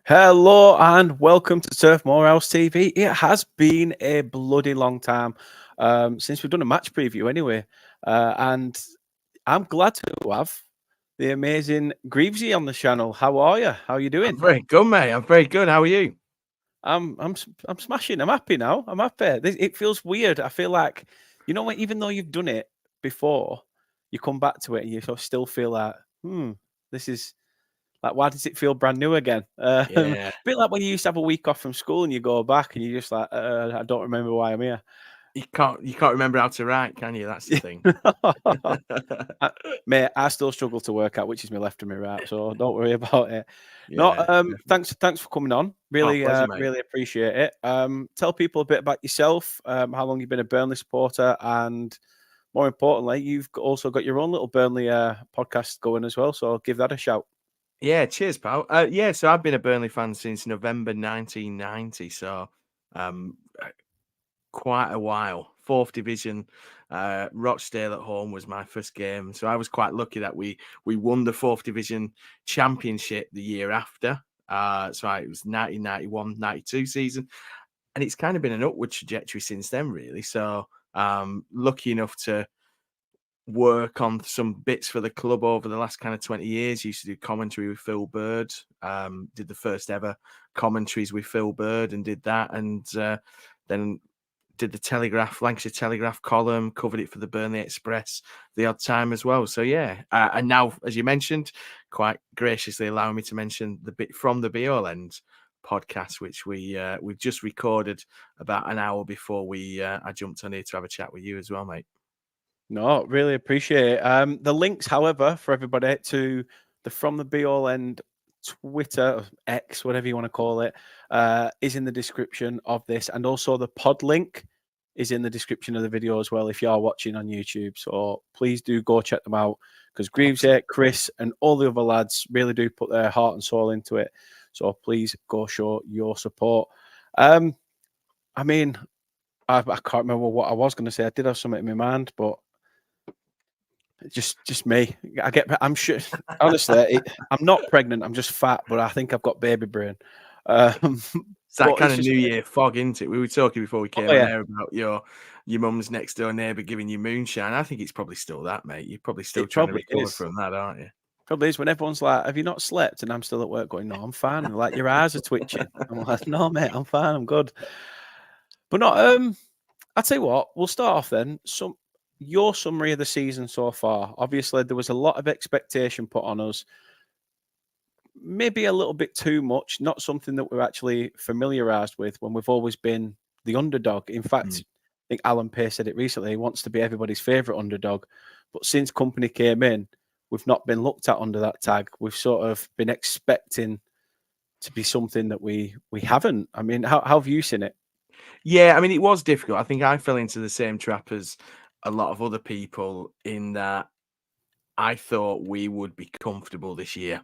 Hello and welcome to Turf Moor House TV. It has been a bloody long time since we've done a match preview anyway. And I'm glad to have the amazing Greavesy on the channel. How are you? How are you I'm doing? very good, mate. I'm very good. How are you? I'm smashing. I'm happy now. I'm happy. It feels weird. I feel like, you know what, even though you've done it before, you come back to it and you still feel like, this is like, why does it feel brand new again? A Yeah, bit like when you used to have a week off from school and you go back and you're just like, I don't remember why I'm here. you can't remember how to write, can you? That's the thing. Uh, Mate, I still struggle to work out which is my left and my right, so don't worry about it. No, Yeah, definitely. thanks for coming on. Oh, Really, pleasure, mate. really appreciate it. Tell people a bit about yourself, how long you've been a Burnley supporter, and more importantly, also got your own little Burnley podcast going as well. So give that a shout. Yeah, cheers, pal. Yeah, so I've been a Burnley fan since November 1990, so um, uh, quite a while. Fourth division, Rochdale at home was my first game, so I was quite lucky that we won the fourth division championship the year after. It was 1991-92 season, and it's kind of been an upward trajectory since then, really. So lucky enough to work on some bits for the club over the last kind of 20 years. Used to do commentary with Phil Bird. Did the first ever commentaries with Phil Bird and did that, and then did the Telegraph, Lancashire Telegraph column, covered it for the Burnley Express the odd time as well. So yeah, and now, as you mentioned, quite graciously allowing me to mention the bit from the Be All End podcast, which we've just recorded about an hour before I jumped on here to have a chat with you as well, mate. No, really appreciate it. The links, however, for everybody to the From the Be All End Twitter, or X, whatever you want to call it, is in the description of this. And also the pod link is in the description of the video as well if you are watching on YouTube. So please do go check them out because Greaves, Chris, and all the other lads really do put their heart and soul into it. So please go show your support. I mean, I can't remember what I was going to say. I did have something in my mind, but just me. I'm sure. Honestly, I'm not pregnant. I'm just fat, but I think I've got baby brain. Um, It's that but kind it's of just New Year fog, isn't it? We were talking before we oh came on yeah, air about your mum's next door neighbour giving you moonshine. I think it's probably still that, mate. You're probably still it trying to probably recover is. from that, aren't you? Probably is when everyone's like, "Have you not slept?" And I'm still at work going, "No, I'm fine." And like, your eyes are twitching. I'm like, "No, mate, I'm fine. I'm good." But not. I'll tell you what. We'll start off then. Your summary of the season so far. Obviously, there was a lot of expectation put on us. Maybe a little bit too much, not something that we're actually familiarized with when we've always been the underdog. In fact, Mm. I think Alan Pace said it recently. He wants to be everybody's favorite underdog. But since company came in, we've not been looked at under that tag. We've sort of been expecting to be something that we haven't. I mean, how have you seen it? Yeah, I mean, it was difficult. I think I fell into the same trap as a lot of other people in that I thought we would be comfortable this year.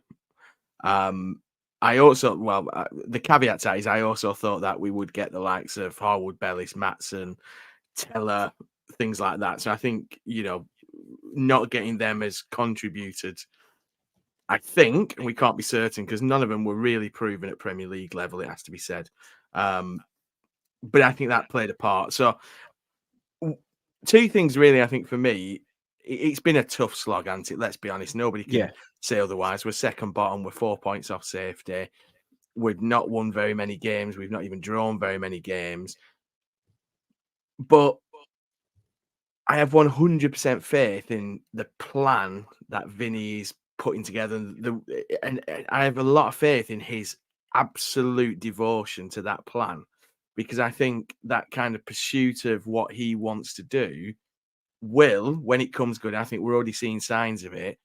Um, I also, well, the caveat to that is I also thought that we would get the likes of Harwood, Bellis, Matson, Teller, things like that. So I think, not getting them has contributed. I think, and we can't be certain because none of them were really proven at Premier League level, it has to be said. Um, but I think that played a part. So, two things really, I think for me, it's been a tough slog, hasn't it? Let's be honest. Nobody can Yeah, say otherwise. We're second bottom, we're 4 points off safety. We've not won very many games. We've not even drawn very many games. But I have 100% faith in the plan that Vinny is putting together. And I have a lot of faith in his absolute devotion to that plan because I think that kind of pursuit of what he wants to do will, when it comes good, I think we're already seeing signs of it,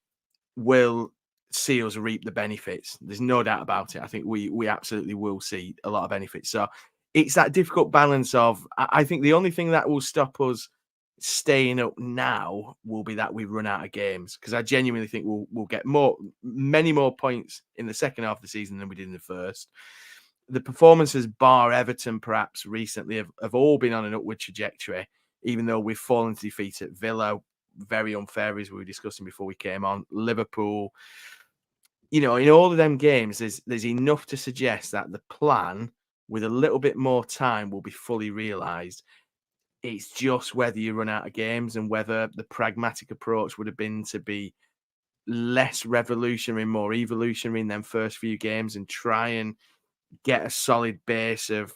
will see us reap the benefits. There's no doubt about it. I think we absolutely will see a lot of benefits. So it's that difficult balance of I think the only thing that will stop us staying up now will be that we run out of games because I genuinely think we'll get many more points in the second half of the season than we did in the first. The performances bar Everton perhaps recently have all been on an upward trajectory, even though we've fallen to defeat at Villa, very unfair as we were discussing before we came on. Liverpool, you know, in all of them games, there's enough to suggest that the plan with a little bit more time will be fully realised. It's just whether you run out of games and whether the pragmatic approach would have been to be less revolutionary, more evolutionary in them first few games and try and get a solid base of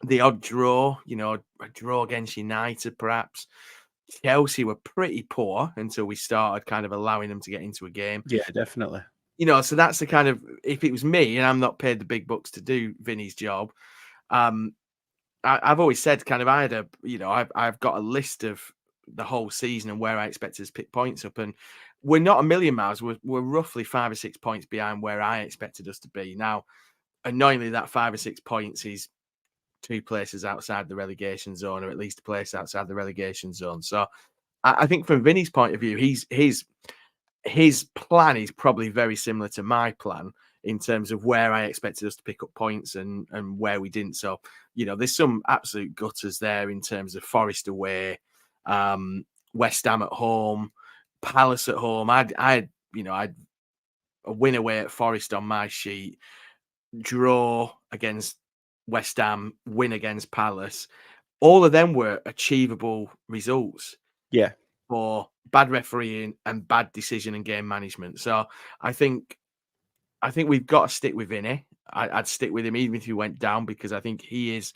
the odd draw, you know, a draw against United, perhaps. Chelsea were pretty poor until we started kind of allowing them to get into a game. Yeah, definitely. You know, so that's the kind of, if it was me and I'm not paid the big bucks to do Vinny's job, um, I've always said kind of I had a, you know, I've got a list of the whole season and where I expected us to pick points up, and we're not a million miles. We're roughly 5 or 6 points behind where I expected us to be. Now, annoyingly, that 5 or 6 points is 2 places outside the relegation zone, or at least a place outside the relegation zone. So, I think from Vinny's point of view, his plan is probably very similar to my plan in terms of where I expected us to pick up points and where we didn't. So, you know, there's some absolute gutters there in terms of Forest away, West Ham at home, Palace at home. I'd a win away at Forest on my sheet, draw against West Ham, win against Palace. All of them were achievable results Yeah. for bad refereeing and bad decision and game management. So I think we've got to stick with Vinny. I'd stick with him even if he went down, because I think he is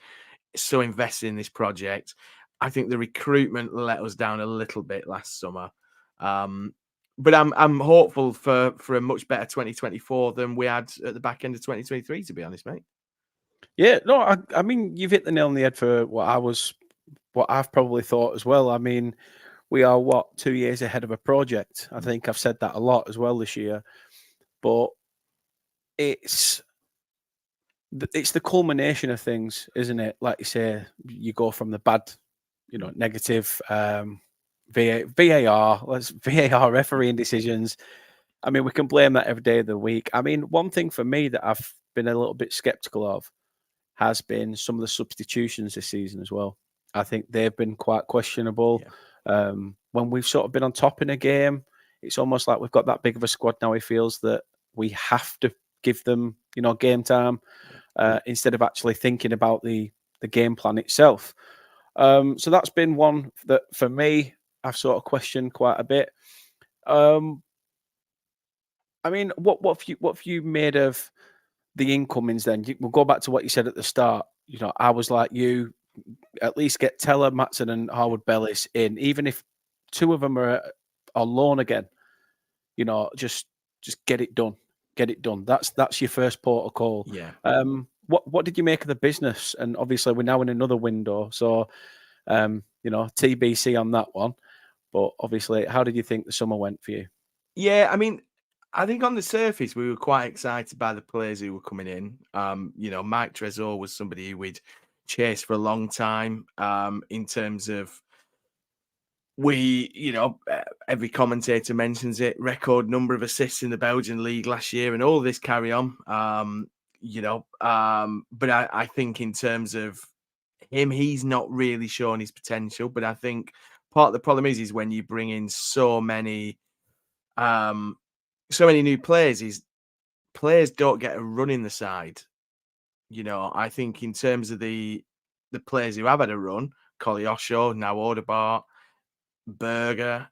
so invested in this project. I think the recruitment let us down a little bit last summer. But I'm hopeful for a much better 2024 than we had at the back end of 2023, to be honest, mate. Yeah, no, I mean, you've hit the nail on the head for what I've probably thought as well. I mean, we are 2 years ahead of a project. I think I've said that a lot as well this year, but it's the culmination of things, isn't it? Like you say, you go from the bad, negative VAR, VAR refereeing decisions. I mean, we can blame that every day of the week. I mean, one thing for me that I've been a little bit skeptical of has been some of the substitutions this season as well. I think they've been quite questionable. Yeah. When we've sort of been on top in a game, it's almost like we've got that big of a squad now. He feels that we have to give them, game time instead of actually thinking about the game plan itself. So that's been one that for me I've sort of questioned quite a bit. I mean, what have you made of the incomings then? We'll go back to what you said at the start. I was like you, at least get Teller, Matson and Harwood Bellis in, even if two of them are on loan again, just get it done. Get it done. That's your first port of call. Yeah. What did you make of the business? And obviously we're now in another window. So TBC on that one. But obviously, how did you think the summer went for you? Yeah, I mean, I think on the surface we were quite excited by the players who were coming in. Mike Trezor was somebody who we'd chased for a long time. In terms of every commentator mentions it, record number of assists in the Belgian league last year, and all this carry on. But I think in terms of him, he's not really showing his potential. But I think part of the problem is when you bring in so many new players, is players don't get a run in the side. I think in terms of the players who have had a run, Koleosho, now Odegaard, Berger,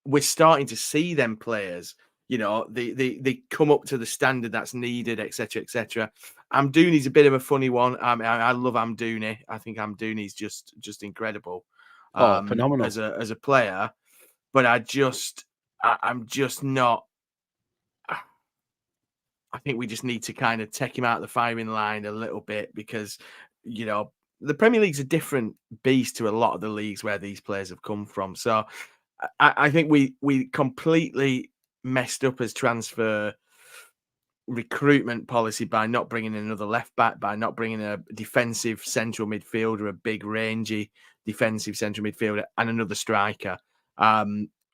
we're starting to see them players. They come up to the standard that's needed, etc., etc. Amdouni's a bit of a funny one. I love Amdouni. I think Amdouni's just incredible Phenomenal. as a player. But I'm just not. I think we just need to kind of take him out of the firing line a little bit, because the Premier League's a different beast to a lot of the leagues where these players have come from. So I think we completely messed up as transfer recruitment policy by not bringing in another left back, by not bringing a defensive central midfielder, a big rangy defensive central midfielder, and another striker.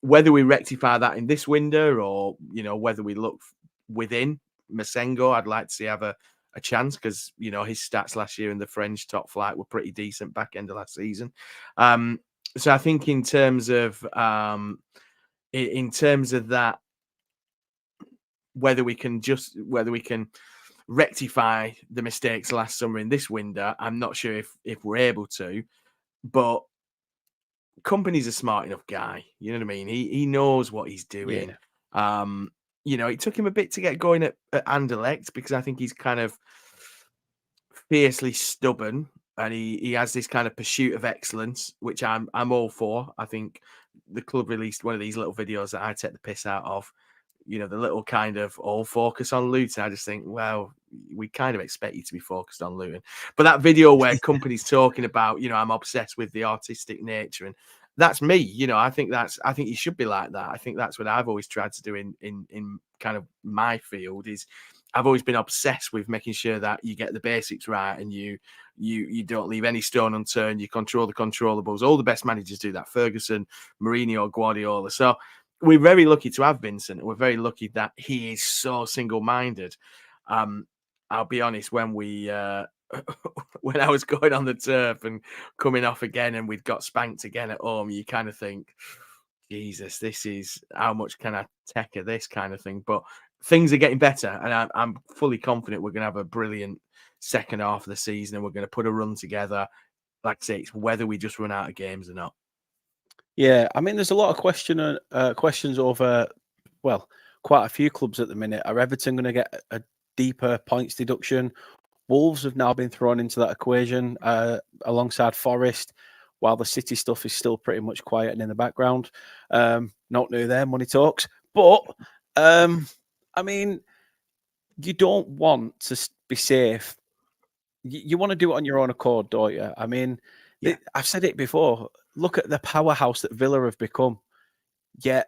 Whether we rectify that in this window or whether we look within Masengo, I'd like to see have a chance, because his stats last year in the French top flight were pretty decent back end of last season. So I think in terms of that, whether we can rectify the mistakes last summer in this window, I'm not sure if we're able to. But Company's a smart enough guy. You know what I mean? He knows what he's doing. It took him a bit to get going at Anderlecht, because I think he's kind of fiercely stubborn, and he has this kind of pursuit of excellence, which I'm all for. I think the club released one of these little videos that I take the piss out of. The little kind of all focus on Luton. I just think, well, we kind of expect you to be focused on Luton. But that video where Company's talking about, I'm obsessed with the artistic nature, and that's me. I think you should be like that. I think that's what I've always tried to do in kind of my field. Is I've always been obsessed with making sure that you get the basics right, and you don't leave any stone unturned. You control the controllables. All the best managers do that. Ferguson, Mourinho, Guardiola. So we're very lucky to have Vincent. We're very lucky that he is so single-minded. I'll be honest, when we when I was going on the turf and coming off again, and we'd got spanked again at home, you kind of think, Jesus, this is, how much can I take of this kind of thing? But things are getting better, and I'm fully confident we're going to have a brilliant second half of the season, and we're going to put a run together. Like I say, it's whether we just run out of games or not. Yeah, I mean, there's a lot of questions over, well, quite a few clubs at the minute. Are Everton going to get a deeper points deduction? Wolves have now been thrown into that equation alongside Forest, while the City stuff is still pretty much quiet and in the background. Not new there, money talks. But, I mean, you don't want to be safe. You want to do it on your own accord, don't you? I mean, I've said it before. Look at the powerhouse that Villa have become. Yet,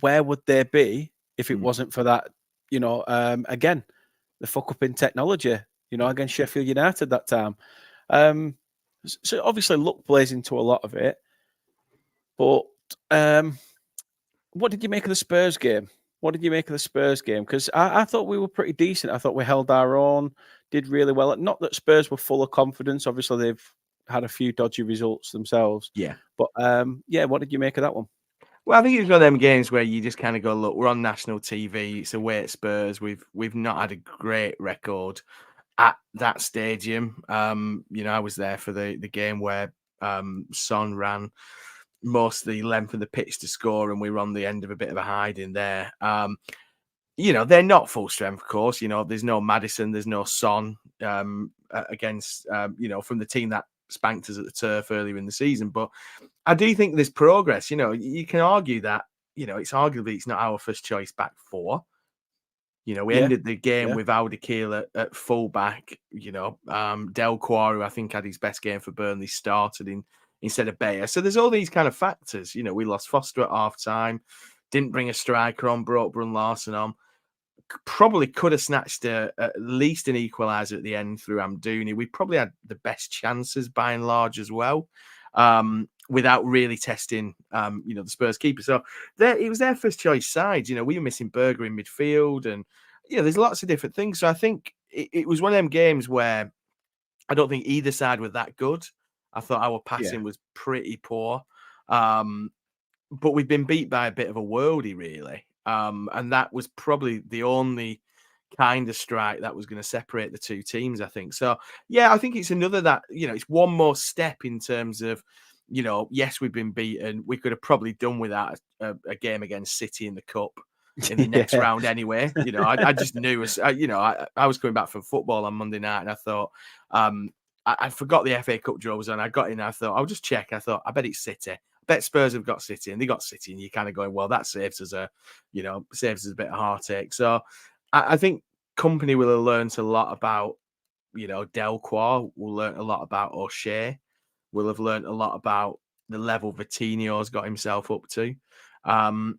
where would they be if it wasn't for that? Again, the fuck up in technology. Against Sheffield United that time. So obviously, luck plays into a lot of it. But what did you make of the Spurs game? Because I thought we were pretty decent. I thought we held our own, did really well. Not that Spurs were full of confidence. Obviously, they've had a few dodgy results themselves. Yeah. But, what did you make of that one? Well, I think it's one of them games where you just kind of go, look, we're on national TV. It's away at Spurs. We've not had a great record at that stadium. I was there for the game where Son ran most of the length of the pitch to score, and we were on the end of a bit of a hiding there. They're not full strength, of course. There's no Maddison, there's no Son against, from the team that spanked us at the turf earlier in the season. But I do think there's progress. You can argue that, it's not our first choice back four. We ended the game with Alderkirk at fullback. Del Quarry, I think, had his best game for Burnley, started instead of Bayer. So there's all these kind of factors. We lost Foster at half time, didn't bring a striker on, brought Brun Larson on. Probably could have snatched at least an equaliser at the end through Amdouni. We probably had the best chances by and large as well, without really testing, the Spurs keeper. So it was their first choice side. We were missing Berger in midfield, and there's lots of different things. So I think it was one of them games where I don't think either side were that good. I thought our passing was pretty poor, but we've been beat by a bit of a worldie, really. And that was probably the only kind of strike that was going to separate the two teams, I think. So, I think it's another that, it's one more step in terms of, yes, we've been beaten. We could have probably done without a game against City in the Cup in the next round anyway. I just knew, I was coming back from football on Monday night, and I thought, I forgot the FA Cup draw was on. I got in, I thought, I'll just check. I thought, I bet it's City. Bet Spurs have got City, and they got City, and you're kind of going, well, that saves us a bit of heartache. So I think Company will have learned a lot about, Delquar. We'll learn a lot about O'Shea. We'll have learned a lot about the level Vitinho's got himself up to. And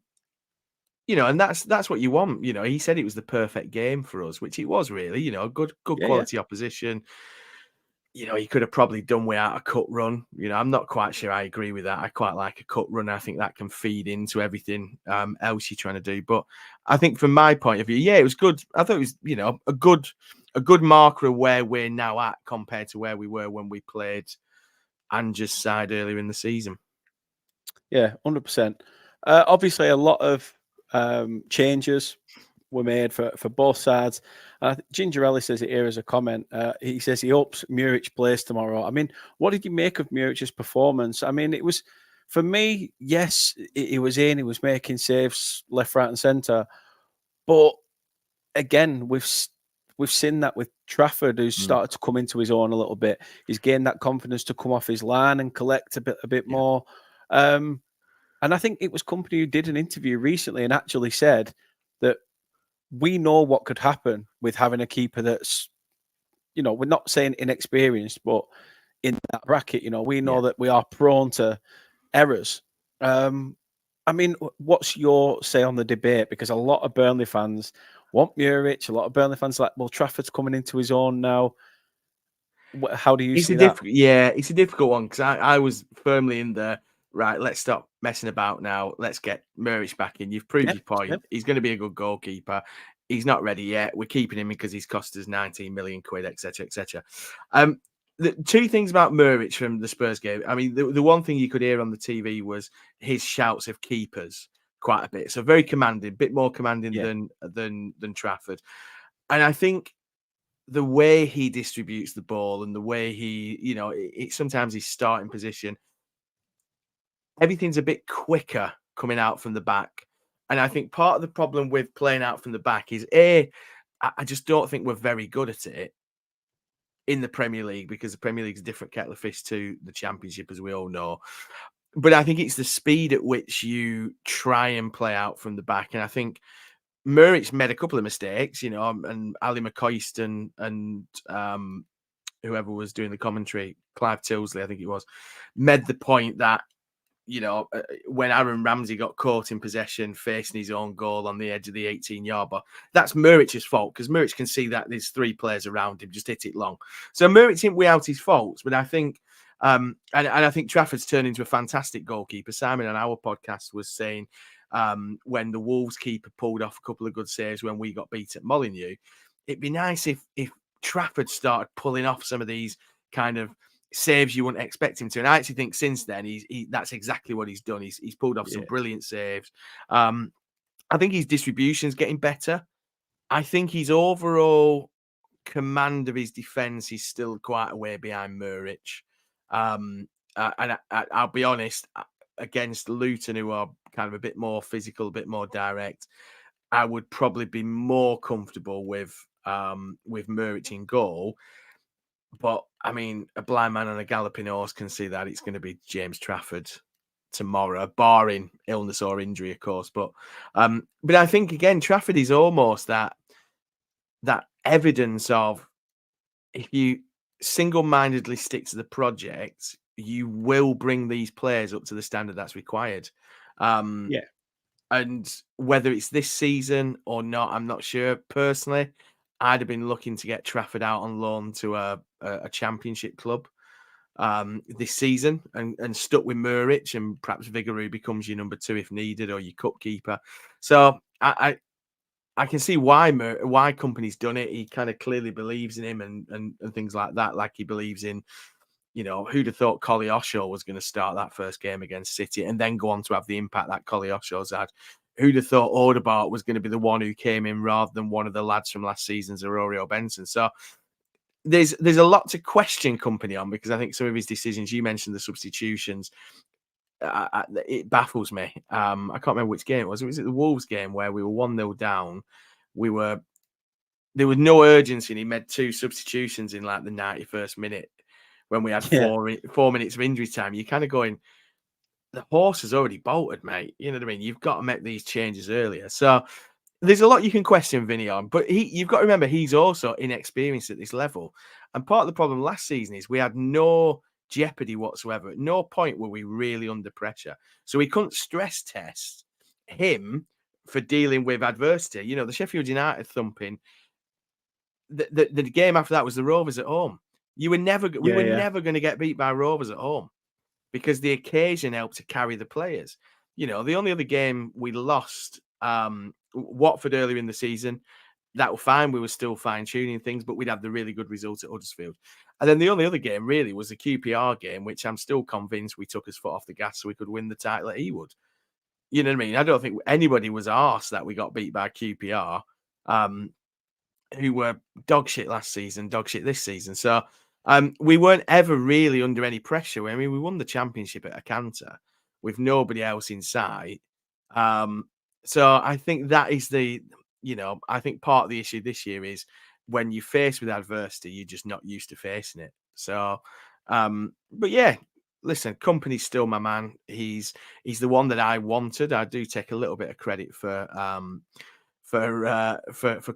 that's what you want. He said it was the perfect game for us, which it was really. Good quality opposition. He could have probably done without a cut run. I'm not quite sure I agree with that. I quite like a cut run. I think that can feed into everything else you're trying to do. But I think from my point of view, it was good. I thought it was, a good marker of where we're now at compared to where we were when we played Ange's side earlier in the season. Yeah, 100%. Obviously, a lot of changes. were made for both sides. Ginger Ellis says it here as a comment. He says he hopes Muric plays tomorrow. I mean, what did you make of Muric's performance? I mean, it was, for me, yes, he was in, he was making saves left, right, and centre. But again, we've seen that with Trafford, who's started to come into his own a little bit. He's gained that confidence to come off his line and collect a bit more. And I think it was Company who did an interview recently and actually said that we know what could happen with having a keeper that's, we're not saying inexperienced, but in that bracket, we know that we are prone to errors. I mean, what's your say on the debate? Because a lot of Burnley fans want Muric. A lot of Burnley fans are like, well, Trafford's coming into his own now. How do you see that? It's a difficult one because I was firmly in the right. Let's stop messing about now. Let's get Muric back in. You've proved your point. He's going to be a good goalkeeper. He's not ready yet. We're keeping him because he's cost us 19 million quid, etc., etc. The two things about Muric from the Spurs game. I mean, the one thing you could hear on the TV was his shouts of keepers quite a bit. So very commanding, a bit more commanding than Trafford. And I think the way he distributes the ball and the way he, sometimes his starting position, everything's a bit quicker coming out from the back. And I think part of the problem with playing out from the back is I just don't think we're very good at it in the Premier League, because the Premier League is a different kettle of fish to the Championship, as we all know. But I think it's the speed at which you try and play out from the back. And I think Muric's made a couple of mistakes, and Ali McCoist and whoever was doing the commentary, Clive Tilsley, I think it was, made the point that, when Aaron Ramsey got caught in possession facing his own goal on the edge of the 18-yard box, that's Muric's fault, because Muric can see that there's three players around him, just hit it long. So Muric didn't weigh out his faults, but I think, and I think Trafford's turned into a fantastic goalkeeper. Simon on our podcast was saying, when the Wolves keeper pulled off a couple of good saves when we got beat at Molineux, it'd be nice if Trafford started pulling off some of these kind of saves you wouldn't expect him to. And I actually think since then, that's exactly what he's done. He's pulled off some brilliant saves. I think his distribution's getting better. I think his overall command of his defence is still quite a way behind Muric. And I'll be honest, against Luton, who are kind of a bit more physical, a bit more direct, I would probably be more comfortable with Muric in goal. But I mean, a blind man on a galloping horse can see that it's going to be James Trafford tomorrow, barring illness or injury, of course. But I think again, Trafford is almost that evidence of, if you single-mindedly stick to the project, you will bring these players up to the standard that's required. And whether it's this season or not, I'm not sure. Personally, I'd have been looking to get Trafford out on loan to a Championship club this season and stuck with Muric, and perhaps Vigouroux becomes your number 2 if needed, or your cup keeper. So I can see why Company's done it. He kind of clearly believes in him and things like that. Like he believes in, who'd have thought Collie Oshaw was going to start that first game against City and then go on to have the impact that Collie Oshaw's had. Who'd have thought Audebart was going to be the one who came in rather than one of the lads from last season's Aurelio Benson. So there's a lot to question Company on, because I think some of his decisions, you mentioned the substitutions, it baffles me. I can't remember which game it was. Was it the Wolves game where we were 1-0 down? There was no urgency, and he made 2 substitutions in like the 91st minute when we had 4 minutes of injury time. You're kind of going, the horse has already bolted, mate. You know what I mean? You've got to make these changes earlier. So there's a lot you can question Vinny on, but you've got to remember he's also inexperienced at this level. And part of the problem last season is we had no jeopardy whatsoever. At no point were we really under pressure. So we couldn't stress test him for dealing with adversity. The Sheffield United thumping, the game after that was the Rovers at home. We were never going to get beat by Rovers at home, because the occasion helped to carry the players. The only other game we lost, Watford earlier in the season, that were fine. We were still fine-tuning things, but we'd had the really good result at Huddersfield. And then the only other game really was the QPR game, which I'm still convinced we took his foot off the gas so we could win the title at Ewood. You know what I mean? I don't think anybody was arsed that we got beat by QPR. who were dog shit last season, dog shit this season. So we weren't ever really under any pressure. I mean, we won the championship at a canter with nobody else in sight. So I think that is I think part of the issue this year is when you're faced with adversity, you're just not used to facing it. So, but yeah, listen, Company's still my man. He's the one that I wanted. I do take a little bit of credit for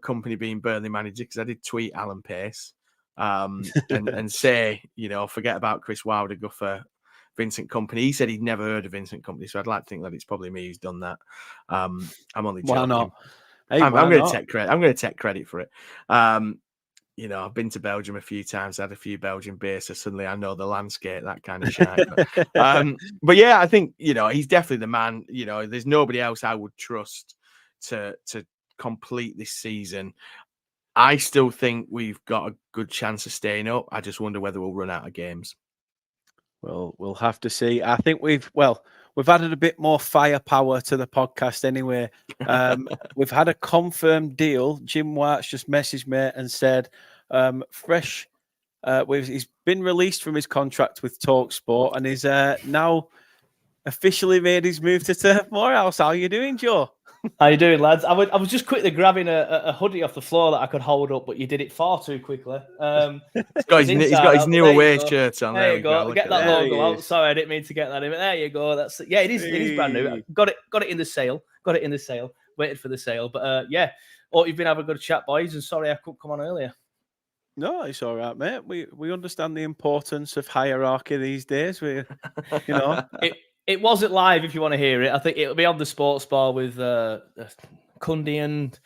Company being Burnley manager, because I did tweet Alan Pace and say, forget about Chris Wilder, go for Vincent Company. He said he'd never heard of Vincent Company, so I'd like to think that it's probably me who's done that. I'm only joking. Why not? Hey, I'm going to take credit. I'm going to take credit for it. I've been to Belgium a few times, had a few Belgian beers, so suddenly I know the landscape, that kind of shit. But yeah, I think he's definitely the man. There's nobody else I would trust to complete this season. I still think we've got a good chance of staying up. I just wonder whether we'll run out of games. Well, we'll have to see. I think we've added a bit more firepower to the podcast anyway. We've had a confirmed deal. Jim White's just messaged me and said, fresh. He's been released from his contract with TalkSport and is now officially made his move to Turf Moor. How are you doing, Joe? How you doing, lads? I was just quickly grabbing a hoodie off the floor that I could hold up, but you did it far too quickly. He's got his new away shirt on. There you go. Get that logo out. Sorry, I didn't mean to get that in. But there you go. It is brand new. Got it in the sale. Waited for the sale. But you've been having a good chat, boys. And sorry I couldn't come on earlier. No, it's all right, mate. We understand the importance of hierarchy these days. It wasn't live if you want to hear it. I think it'll be on the sports bar with Cundy and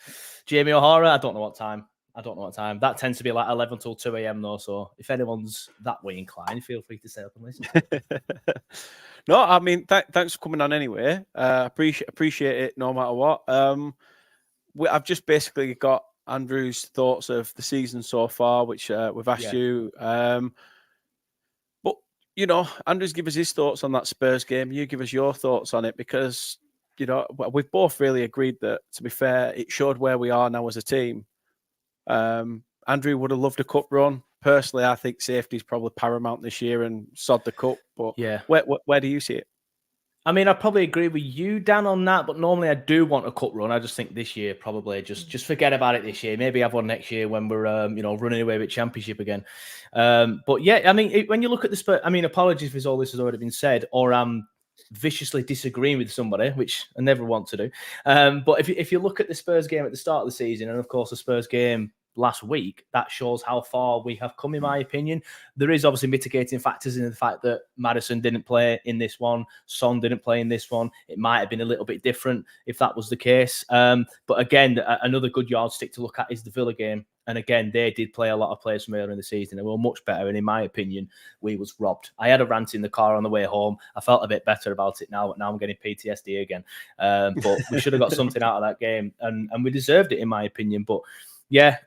Jamie O'Hara. I don't know what time. That tends to be like 11 till 2 a.m. though. So if anyone's that way inclined, feel free to stay up and listen. No, I mean, thanks for coming on anyway. Appreciate it no matter what. I've just basically got Andrew's thoughts of the season so far, which we've asked you. Andrew's give us his thoughts on that Spurs game. You give us your thoughts on it, because, we've both really agreed that, to be fair, it showed where we are now as a team. Andrew would have loved a cup run. Personally, I think safety is probably paramount this year and sod the cup. But where do you see it? I mean, I probably agree with you, Dan, on that. But normally I do want a cup run. I just think this year, probably just forget about it this year. Maybe have one next year when we're, running away with championship again. But yeah, I mean, when you look at the Spurs, I mean, apologies if all this has already been said, or I'm viciously disagreeing with somebody, which I never want to do. But if you look at the Spurs game at the start of the season, and of course the Spurs game last week, that shows how far we have come, in my opinion. There is obviously mitigating factors in the fact that Maddison didn't play in this one, Son didn't play in this one. It might have been a little bit different if that was the case. But again, another good yardstick to look at is the Villa game. And again, they did play a lot of players from earlier in the season. They were much better. And in my opinion, we was robbed. I had a rant in the car on the way home. I felt a bit better about it now, but now I'm getting PTSD again. But we should have got something out of that game. And we deserved it, in my opinion. But yeah,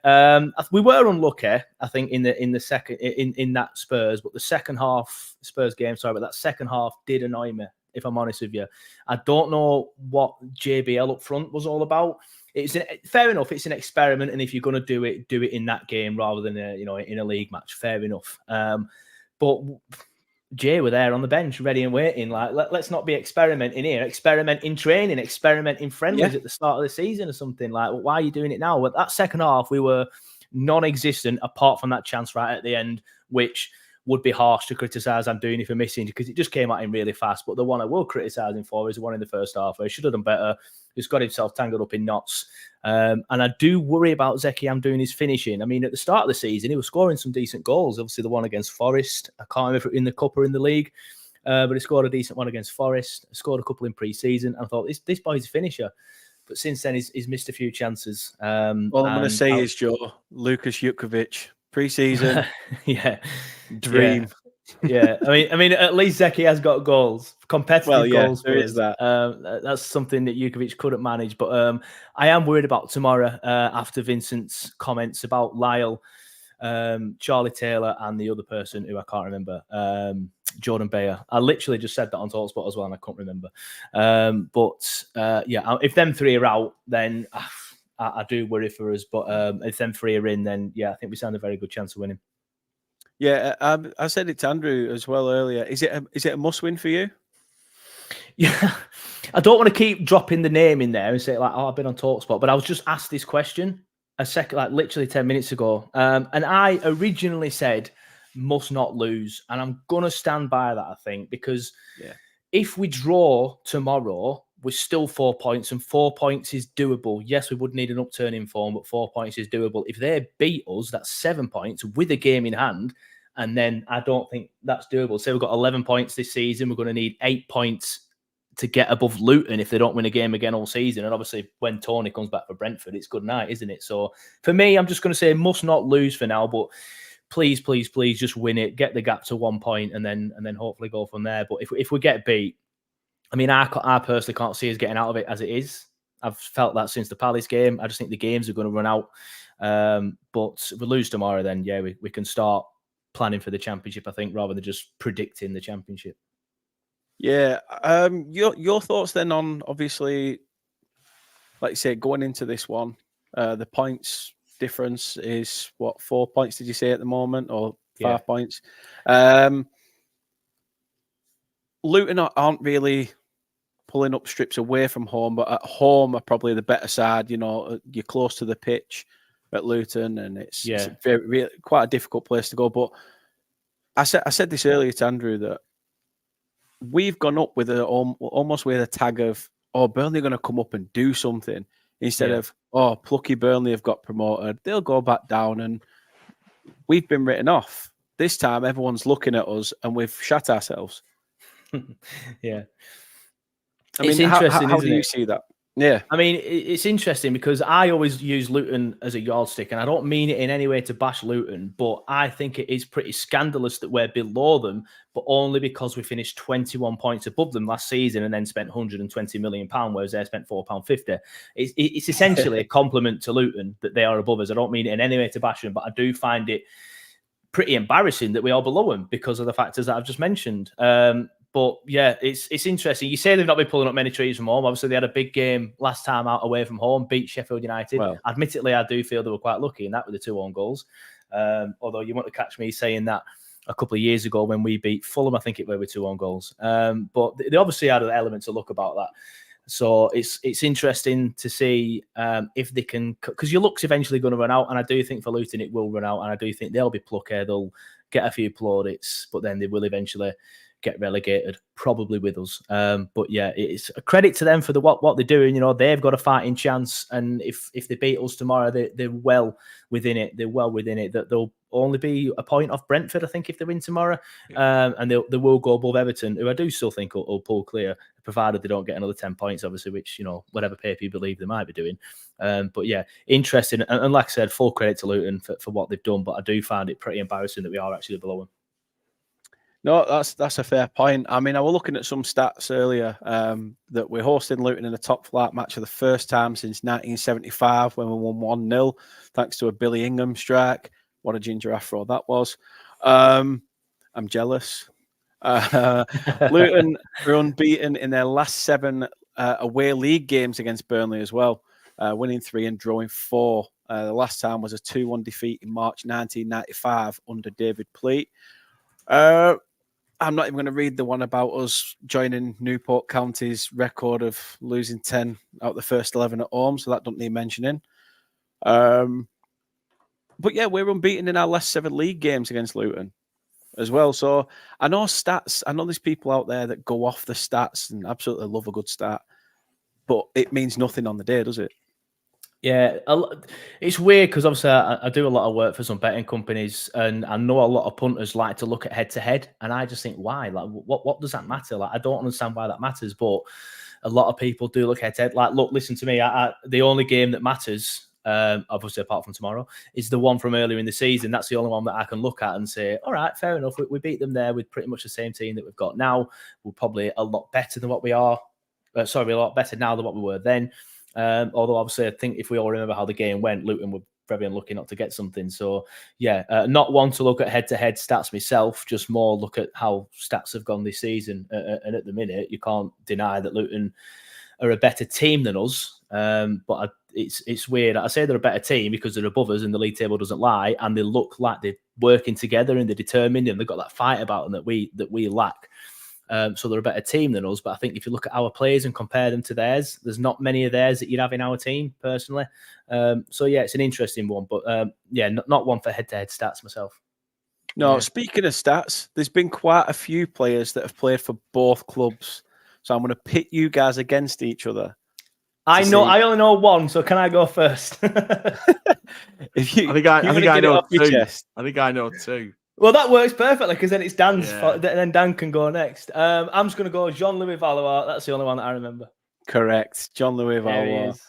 we were unlucky, I think, in the second in that Spurs, but the second half Spurs game, but that second half did annoy me, if I'm honest with you. I don't know what JBL up front was all about. Fair enough, it's an experiment, and if you're going to do it in that game rather than in a league match. Fair enough. But Jay were there on the bench, ready and waiting. Like, let's not be experimenting here. Experiment in training, experiment in friendlies at the start of the season or something. Like, why are you doing it now? Well, that second half, we were non-existent apart from that chance right at the end, which would be harsh to criticise Anduni for missing, because it just came at him really fast. But the one I will criticise him for is the one in the first half, where he should have done better. He's got himself tangled up in knots. And I do worry about Zeki Amdouni's finishing. I mean, at the start of the season, he was scoring some decent goals. Obviously, the one against Forest. I can't remember if it was in the Cup or in the league. But he scored a decent one against Forest. Scored a couple in pre-season. I thought, this boy's a finisher. But since then, he's missed a few chances. All I'm going to say is, Joe, Lukas Jutkovic, pre-season. Dream. Yeah. I mean, at least Zeki has got goals, competitive goals. There is that. That's something that Jutkovic couldn't manage. But I am worried about tomorrow after Vincent's comments about Lyle, Charlie Taylor, and the other person who I can't remember, Jordan Bayer. I literally just said that on TalkSport as well, and I can't remember. If them three are out, then I do worry for us. But if them 3 are in, then yeah, I think we stand a very good chance of winning. Yeah, I said it to Andrew as well earlier. Is it a must win for you? Yeah, I don't want to keep dropping the name in there and say like, oh, I've been on TalkSport, but I was just asked this question a second, like literally 10 minutes ago, and I originally said must not lose, and I'm gonna stand by that. I think because if we draw tomorrow, we're still 4 points, and 4 points is doable. Yes, we would need an upturn in form, but 4 points is doable. If they beat us, that's 7 points with a game in hand. And then I don't think that's doable. Say we've got 11 points this season. We're going to need 8 points to get above Luton if they don't win a game again all season. And obviously, when Tony comes back for Brentford, it's good night, isn't it? So for me, I'm just going to say must not lose for now. But please, please, please, just win it. Get the gap to 1 point, and then hopefully go from there. But if we get beat, I mean, I personally can't see us getting out of it as it is. I've felt that since the Palace game. I just think the games are going to run out. But if we lose tomorrow, then yeah, we can start planning for the championship, I think, rather than just predicting the championship. Yeah. Your thoughts then on, obviously, like you say, going into this one, the points difference is what, 4 points did you say at the moment, or 5 points? Luton aren't really pulling up strips away from home, but at home are probably the better side. You know, you're close to the pitch at Luton, and it's really, quite a difficult place to go. But I said this earlier to Andrew that we've gone up with almost with a tag of, oh, Burnley are going to come up and do something, instead of, oh, plucky Burnley have got promoted, they'll go back down, and we've been written off. This time everyone's looking at us and we've shut ourselves. Yeah. I mean, how do you see that? Yeah. I mean, it's interesting because I always use Luton as a yardstick, and I don't mean it in any way to bash Luton, but I think it is pretty scandalous that we're below them, but only because we finished 21 points above them last season and then spent £120 million, whereas they spent £4.50. It's essentially a compliment to Luton that they are above us. I don't mean it in any way to bash them, but I do find it pretty embarrassing that we are below them because of the factors that I've just mentioned. But yeah, it's interesting. You say they've not been pulling up many trees from home. Obviously, they had a big game last time out away from home, beat Sheffield United. Well, admittedly, I do feel they were quite lucky in that with the 2 own goals. Although you want to catch me saying that a couple of years ago when we beat Fulham, I think it were with 2 own goals. But they obviously had an element to look about that. So it's interesting to see if they can, because your luck's eventually going to run out, and I do think for Luton it will run out, and I do think they'll be plucky, they'll get a few plaudits, but then they will eventually get relegated, probably with us. But yeah, it's a credit to them for what they're doing. You know, they've got a fighting chance, and if they beat us tomorrow, they're well within it. They're well within it. That they'll only be a point off Brentford, I think, if they win tomorrow. And they will go above Everton, who I do still think will pull clear, provided they don't get another 10 points, obviously, which, you know, whatever paper you believe they might be doing. But yeah, interesting. And like I said, full credit to Luton for what they've done, but I do find it pretty embarrassing that we are actually below them. No, that's a fair point. I mean, I was looking at some stats earlier that we're hosting Luton in a top flight match for the first time since 1975 when we won 1-0, thanks to a Billy Ingham strike. What a ginger afro that was. I'm jealous. Luton are unbeaten in their last 7 away league games against Burnley as well, winning 3 and drawing 4. The last time was a 2-1 defeat in March 1995 under David Pleat. I'm not even going to read the one about us joining Newport County's record of losing 10 out of the first 11 at home, so that doesn't need mentioning. But yeah, we're unbeaten in our last 7 league games against Luton as well. So I know stats. I know there's people out there that go off the stats and absolutely love a good stat, but it means nothing on the day, does it? Yeah, it's weird because obviously I do a lot of work for some betting companies, and I know a lot of punters like to look at head-to-head, and I just think, why? Like, what does that matter? Like, I don't understand why that matters, but a lot of people do look head-to-head. Like, look, listen to me. The only game that matters, obviously apart from tomorrow, is the one from earlier in the season. That's the only one that I can look at and say, all right, fair enough. We beat them there with pretty much the same team that we've got now. We're probably a lot better than what we are. A lot better now than what we were then. Although obviously I think if we all remember how the game went, Luton were very unlucky not to get something. So yeah, not one to look at head-to-head stats myself, just more look at how stats have gone this season. And at the minute, you can't deny that Luton are a better team than us. But it's weird. I say they're a better team because they're above us and the league table doesn't lie, and they look like they're working together and they're determined and they've got that fight about them that we lack. So they're a better team than us. But I think if you look at our players and compare them to theirs, there's not many of theirs that you'd have in our team personally. So yeah, it's an interesting one, but yeah, not one for head-to-head stats myself. No, Yeah. speaking of stats, there's been quite a few players that have played for both clubs. So I'm going to pit you guys against each other. I only know one, so can I go first? If you, I think I know two. Chest. I think I know two. Well, that works perfectly because then it's Dan's. Yeah. Then Dan can go next. I'm just going to go Jean-Louis Valois. That's the only one that I remember. Correct. Jean-Louis There he Valois. is.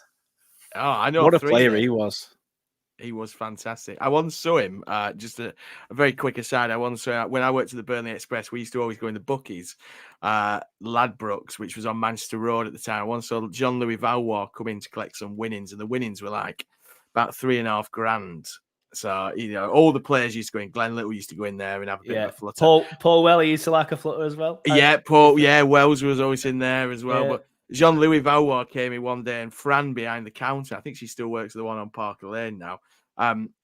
Oh, I know. What a three player then. he was. He was fantastic. I once saw him, just a very quick aside. I once saw when I worked at the Burnley Express, we used to always go in the bookies, Ladbrokes, which was on Manchester Road at the time. I once saw Jean-Louis Valois come in to collect some winnings, and the winnings were like about $3.5 grand. So, you know, all the players used to go in. Glenn Little used to go in there and have a bit of a flutter. Paul Welly used to like a flutter as well. Yeah, Paul. Yeah, Wells was always in there as well. Yeah. But Jean-Louis Valois came in one day, and Fran behind the counter, I think she still works at the one on Parker Lane now.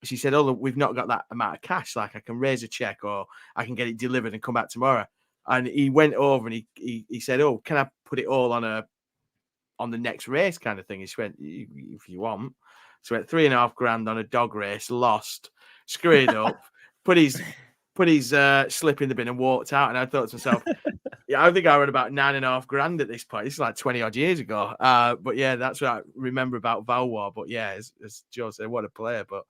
She said, "Oh, look, we've not got that amount of cash. Like, I can raise a check or I can get it delivered and come back tomorrow." And he went over and he said, "Oh, can I put it all on the next race kind of thing?" He went, "If you want." So went $3.5 grand on a dog race, lost, screwed up, put his slip in the bin and walked out. And I thought to myself, yeah, I think I read about $9.5 grand at this point. This is like 20 odd years ago. But yeah, that's what I remember about Valois. But yeah, as Joe said, what a player. But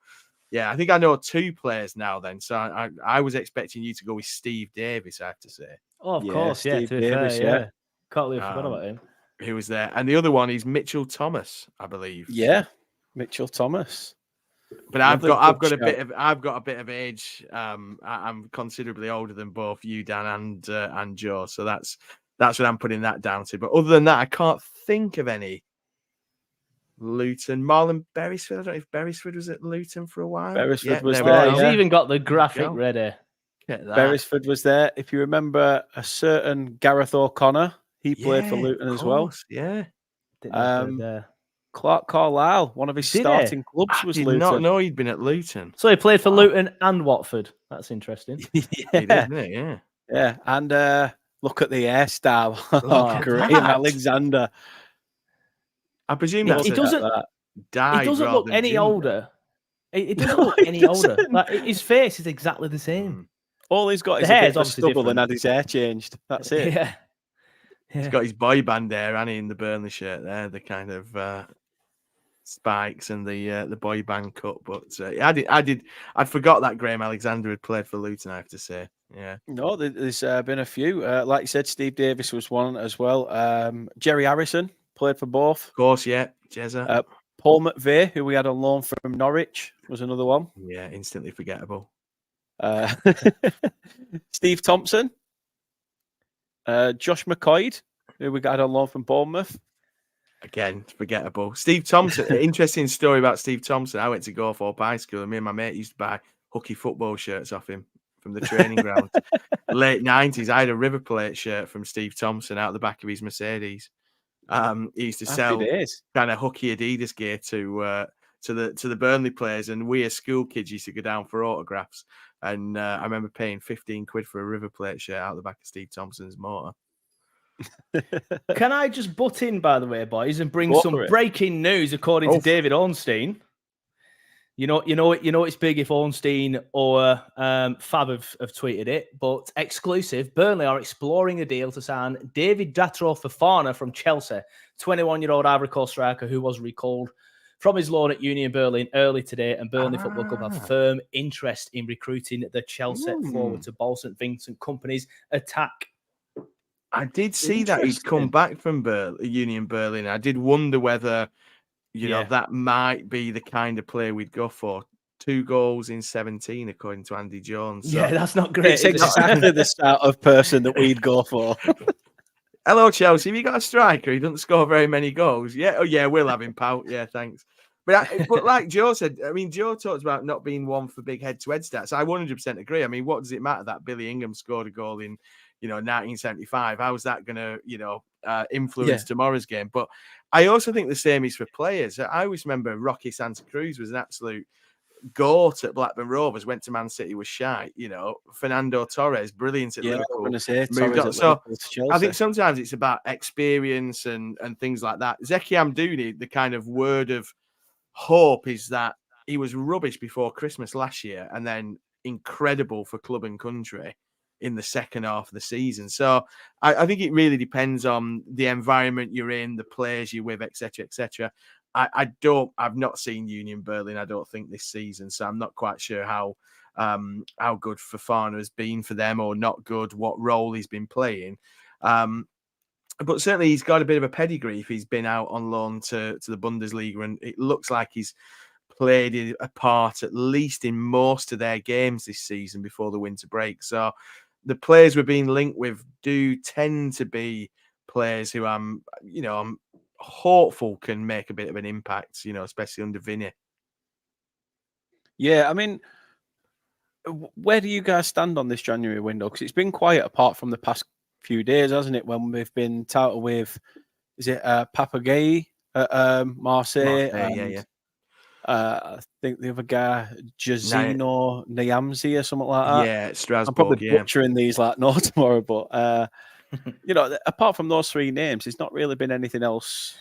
yeah, I think I know two players now then. So I was expecting you to go with Steve Davis, I have to say. Oh, of course, yeah. Steve To be Davis, fair, yeah. Can't believe I forgot about him. Who was there? And the other one is Mitchell Thomas, I believe. Yeah, Mitchell Thomas. But I've got a bit of age. I'm considerably older than both you, Dan, and Joe. So that's what I'm putting that down to. But other than that, I can't think of any. Luton, Marlon Beresford. I don't know if Beresford was at Luton for a while. Beresford was there. there. He's even got the graphic ready. Beresford was there. If you remember a certain Gareth O'Connor, he played for Luton as well. Yeah. Clark Carlisle, one of his starting clubs was Luton. I did not know he'd been at Luton. So he played for Luton and Watford. That's interesting. He did, didn't he? Yeah. Yeah. And look at the hairstyle. Graham Alexander. I presume he doesn't look any older. He doesn't look any older. Like, his face is exactly the same. All he's got is a bit of stubble and had his hair changed. That's it. Yeah. He's got his boy band there, and in the Burnley shirt there, the kind of spikes and the boy band cut. But I'd forgot that Graham Alexander had played for Luton, I have to say. Yeah. No, there's been a few. Like you said, Steve Davis was one as well. Jerry Harrison played for both. Of course, yeah. Jezza. Paul McVeigh, who we had on loan from Norwich, was another one. Yeah, instantly forgettable. Steve Thompson. Josh McCoy, who we got on loan from Bournemouth. Again, forgettable. Steve Thompson. Interesting story about Steve Thompson. I went to Goalthorpe High School, and me and my mate used to buy hooky football shirts off him from the training ground. Late 90s, I had a River Plate shirt from Steve Thompson out the back of his Mercedes. He used to sell kind of hooky Adidas gear to the Burnley players, and we as school kids used to go down for autographs. And I remember paying 15 quid for a River Plate shirt out the back of Steve Thompson's motor. Can I just butt in, by the way, boys, and bring some breaking news according to David Ornstein? You know, it's big if Ornstein or Fab have tweeted it, but exclusive. Burnley are exploring a deal to sign David Datro Fofana from Chelsea, 21-year-old Ivory Coast striker who was recalled from his loan at Union Berlin early today, and Burnley Football Club have firm interest in recruiting the Chelsea forward to Ball St Vincent Company's attack. I did see that he'd come back from Union Berlin. I did wonder whether, that might be the kind of player we'd go for. 2 goals in 17, according to Andy Jones. So. Yeah, that's not great. It's exactly the sort of person that we'd go for. Hello, Chelsea. Have you got a striker? He doesn't score very many goals. Yeah, oh yeah, we'll have him, pal. Yeah, thanks. But like Joe said, I mean, Joe talked about not being one for big head-to-head stats. I 100% agree. I mean, what does it matter that Billy Ingham scored a goal in, 1975? How's that going to, influence tomorrow's game? But I also think the same is for players. I always remember Rocky Santa Cruz was an absolute goat at Blackburn Rovers, went to Man City, was shy. Fernando Torres, brilliant at Liverpool. I was going to say, moved on. So Liverpool, I think sometimes it's about experience and things like that. Zeki Amdouni, the kind of word of hope is that he was rubbish before Christmas last year and then incredible for club and country in the second half of the season. So I think it really depends on the environment you're in, the players you're with, etc., etc. I've not seen Union Berlin, I don't think, this season, so I'm not quite sure how good Fofana has been for them or not good, what role he's been playing. But certainly he's got a bit of a pedigree if he's been out on loan to the Bundesliga, and it looks like he's played a part at least in most of their games this season before the winter break. So the players we're being linked with do tend to be players who I'm hopeful can make a bit of an impact, especially under Vinny. Yeah, I mean, where do you guys stand on this January window? Because it's been quiet apart from the past few days, hasn't it? When we've been touted with, is it Papagay at Marseille? Yeah. I think the other guy, Jazino Niamzi or something like that. Yeah, Strasbourg. I'm probably butchering these like no tomorrow, but apart from those three names, there's not really been anything else.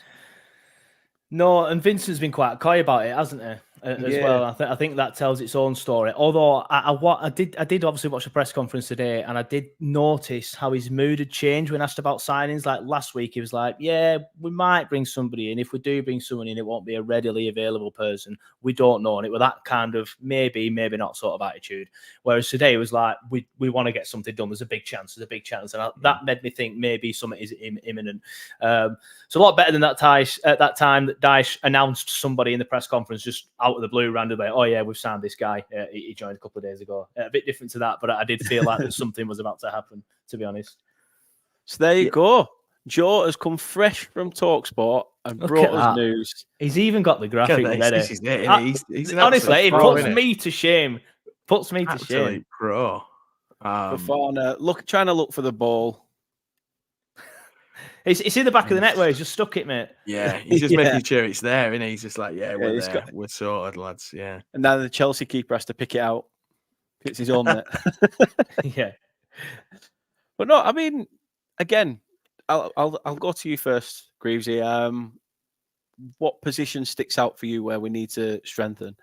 No, and Vincent's been quite coy about it, hasn't he? As well. I think that tells its own story. Although I did obviously watch the press conference today, and I did notice how his mood had changed when asked about signings. Like last week, he was like, "Yeah, we might bring somebody in. If we do bring someone in, it won't be a readily available person. We don't know." And it was that kind of maybe not sort of attitude. Whereas today, it was like, "We want to get something done. There's a big chance. There's a big chance," and that made me think maybe something is imminent. It's a lot better than that at that time that Dyche announced somebody in the press conference just out of the blue randomly. "Oh yeah, we've signed this guy. He joined a couple of days ago." A bit different to that, but I did feel like that something was about to happen, to be honest. So there you go. Joe has come fresh from TalkSport and brought us news. He's even got the graphic ready. He's honestly, it puts me to shame. Puts me to shame. Pro. Fofana, trying to look for the ball. It's in the back of the net where he's just stuck it, mate. Yeah, he's just making sure it's there, isn't he? He's just like, we're there. We're sorted, lads. Yeah. And now the Chelsea keeper has to pick it out. It's his own net. Yeah. But no, I mean, again, I'll go to you first, Greavesy. What position sticks out for you where we need to strengthen?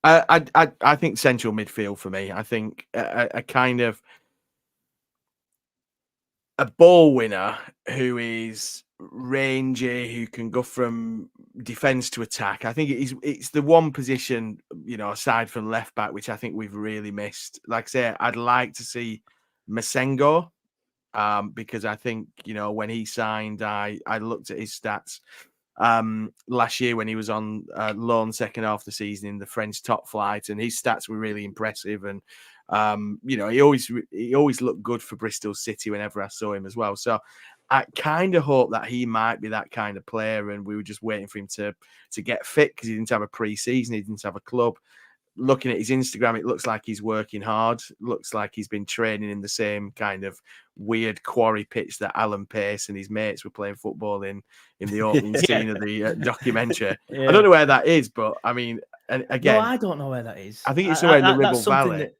I think central midfield for me. I think a kind of a ball winner who is rangy, who can go from defence to attack. I think it's the one position, aside from left back, which I think we've really missed. Like I say, I'd like to see Masengo, because I think, when he signed, I looked at his stats last year when he was on loan second half of the season in the French top flight, and his stats were really impressive. And he always looked good for Bristol City whenever I saw him as well. So I kind of hope that he might be that kind of player, and we were just waiting for him to get fit because he didn't have a pre-season, he didn't have a club. Looking at his Instagram, it looks like he's working hard. Looks like he's been training in the same kind of weird quarry pitch that Alan Pace and his mates were playing football in the opening scene of the documentary. I don't know where that is, but I mean, and again, no, I don't know where that is. I think it's somewhere in the Ribble Valley.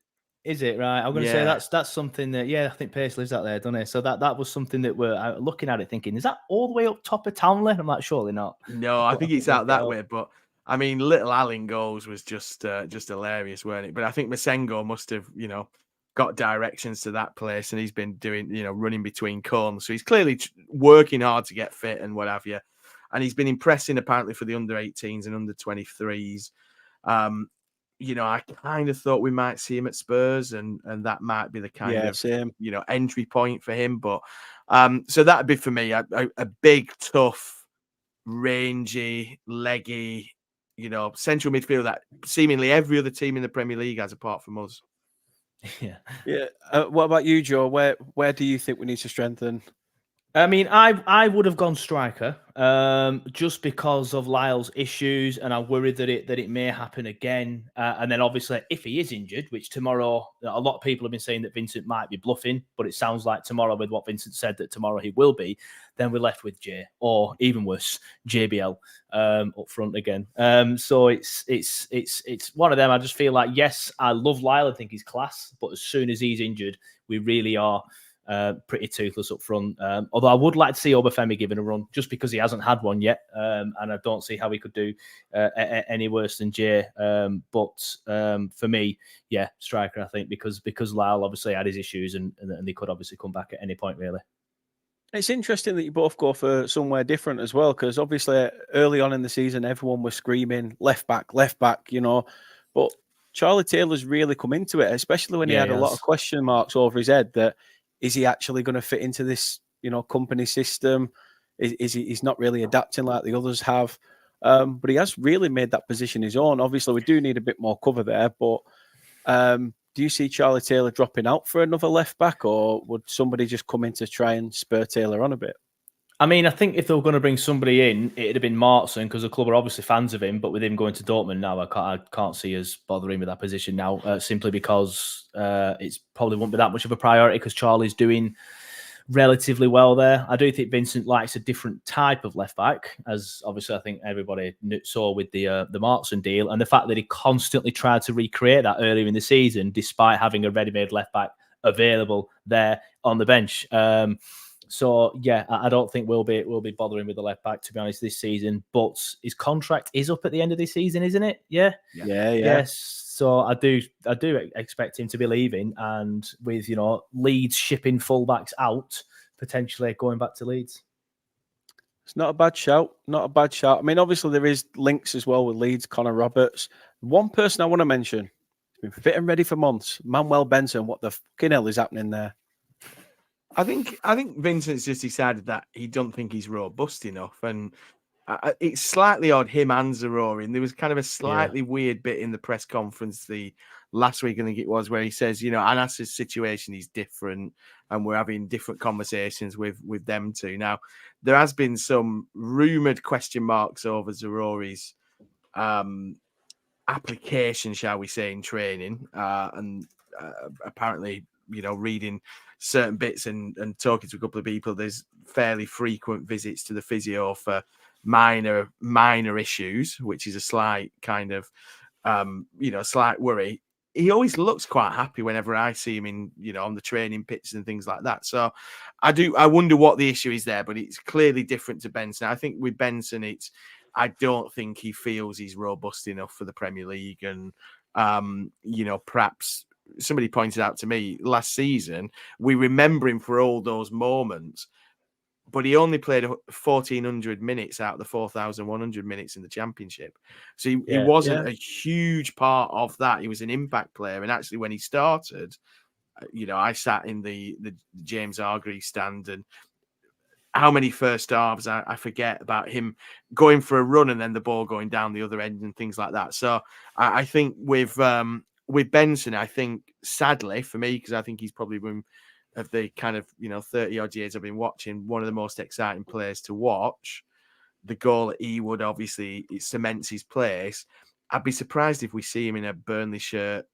Is it right? I'm going to say that's something that I think Pace lives out there, doesn't he? So that was something that we're looking at it, thinking, is that all the way up top of Townley? I'm like, surely not. No, I think it's out that way, but. I mean, little Allen goals was just hilarious, weren't it? But I think Masengo must have, got directions to that place, and he's been doing, running between cones. So he's clearly working hard to get fit and what have you. And he's been impressing apparently for the under 18s and under 23s. I kind of thought we might see him at Spurs, and that might be the kind of same. Entry point for him. But so that'd be for me a big, tough, rangy, leggy. Central midfield that seemingly every other team in the Premier League has apart from us. Yeah. What about you, Joe? Where do you think we need to strengthen? I mean, I would have gone striker, just because of Lyle's issues, and I'm worried that it may happen again. And then obviously, if he is injured, which tomorrow, a lot of people have been saying that Vincent might be bluffing, but it sounds like tomorrow, with what Vincent said, that tomorrow he will be. Then we're left with Jay, or even worse, JBL up front again. So it's one of them. I just feel like, yes, I love Lyle. I think he's class, but as soon as he's injured, we really are pretty toothless up front. Although I would like to see Obafemi given a run, just because he hasn't had one yet, and I don't see how he could do any worse than Jay. But for me, yeah, striker, I think, because Lyle obviously had his issues, and they could obviously come back at any point, really. It's interesting that you both go for somewhere different as well, because obviously early on in the season, everyone was screaming left back, you know. But Charlie Taylor's really come into it, especially when he had a lot of question marks over his head that, is he actually going to fit into this, company system? He's not really adapting like the others have. But he has really made that position his own. Obviously, we do need a bit more cover there. But do you see Charlie Taylor dropping out for another left back, or would somebody just come in to try and spur Taylor on a bit? I mean, I think if they were going to bring somebody in, it'd have been Martson, because the club are obviously fans of him. But with him going to Dortmund now, I can't see us bothering with that position now, simply because it's probably won't be that much of a priority, because Charlie's doing relatively well there. I do think Vincent likes a different type of left back, as obviously I think everybody saw with the Martson deal, and the fact that he constantly tried to recreate that earlier in the season, despite having a ready-made left back available there on the bench. So yeah, I don't think we'll be bothering with the left back, to be honest, this season. But his contract is up at the end of this season, isn't it? Yeah. Yes. So I do expect him to be leaving, and with Leeds shipping fullbacks out, potentially going back to Leeds. It's not a bad shout. Not a bad shout. I mean, obviously there is links as well with Leeds. Connor Roberts. One person I want to mention, he's been fit and ready for months. Manuel Benson. What the fucking hell is happening there? I think Vincent's just decided that he don't think he's robust enough, and it's slightly odd, him and Zaroury. There was kind of a slightly weird bit in the press conference the last week, I think it was, where he says, Anas's situation is different, and we're having different conversations with them two. Now, there has been some rumored question marks over Zaroury's application, shall we say, in training, and apparently, reading certain bits and talking to a couple of people, there's fairly frequent visits to the physio for minor issues, which is a slight kind of slight worry. He always looks quite happy whenever I see him in on the training pitches and things like that. So I wonder what the issue is there, but it's clearly different to Benson. I think with Benson, I don't think he feels he's robust enough for the Premier League, and perhaps somebody pointed out to me last season, we remember him for all those moments, but he only played 1,400 minutes out of the 4,100 minutes in the Championship. So he wasn't a huge part of that. He was an impact player. And actually, when he started, I sat in the James Hargreaves stand, and how many first halves I forget about him going for a run and then the ball going down the other end and things like that. So I think with Benson, I think, sadly for me, because I think he's probably been, of the kind of 30 odd years I've been watching, one of the most exciting players to watch. The goal at Ewood, obviously, it cements his place. I'd be surprised if we see him in a Burnley shirt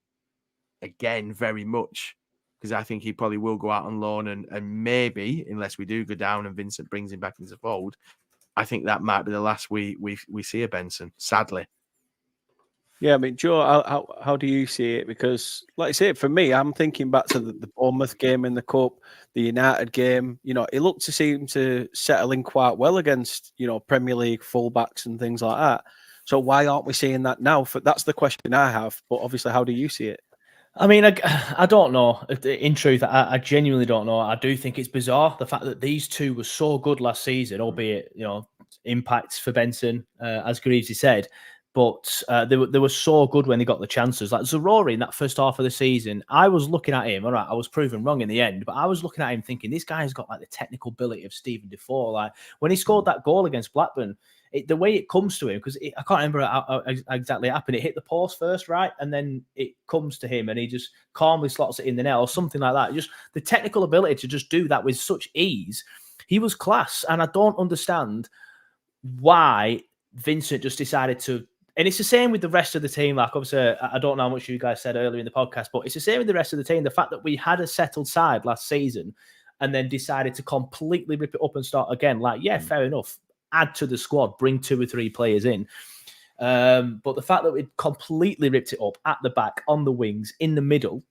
again very much, because I think he probably will go out on loan, and maybe, unless we do go down and Vincent brings him back into the fold, I think that might be the last we see of Benson, sadly. Yeah, I mean, Joe, how do you see it? Because, like I say, for me, I'm thinking back to the Bournemouth game in the Cup, the United game. He looked to seem to settle in quite well against, Premier League fullbacks and things like that. So why aren't we seeing that now? That's the question I have. But obviously, how do you see it? I mean, I don't know. In truth, I genuinely don't know. I do think it's bizarre, the fact that these two were so good last season, albeit, impacts for Benson, as Greavesy said. But they were so good when they got the chances. Like Zaroury in that first half of the season, I was looking at him. All right, I was proven wrong in the end, but I was looking at him thinking, this guy's got like the technical ability of Stephen Defoe. Like when he scored that goal against Blackburn, the way it comes to him, because I can't remember how exactly it happened. It hit the post first, right? And then it comes to him and he just calmly slots it in the net or something like that. Just the technical ability to just do that with such ease. he was class. And I don't understand why Vincent just decided to. And it's the same with the rest of the team. Like, obviously, I don't know how much you guys said earlier in the podcast, but it's the same with the rest of the team. The fact that we had a settled side last season and then decided to completely rip it up and start again. Like, yeah, fair enough. Add to the squad, bring 2 or 3 players in. But the fact that we completely ripped it up at the back, on the wings, in the middle,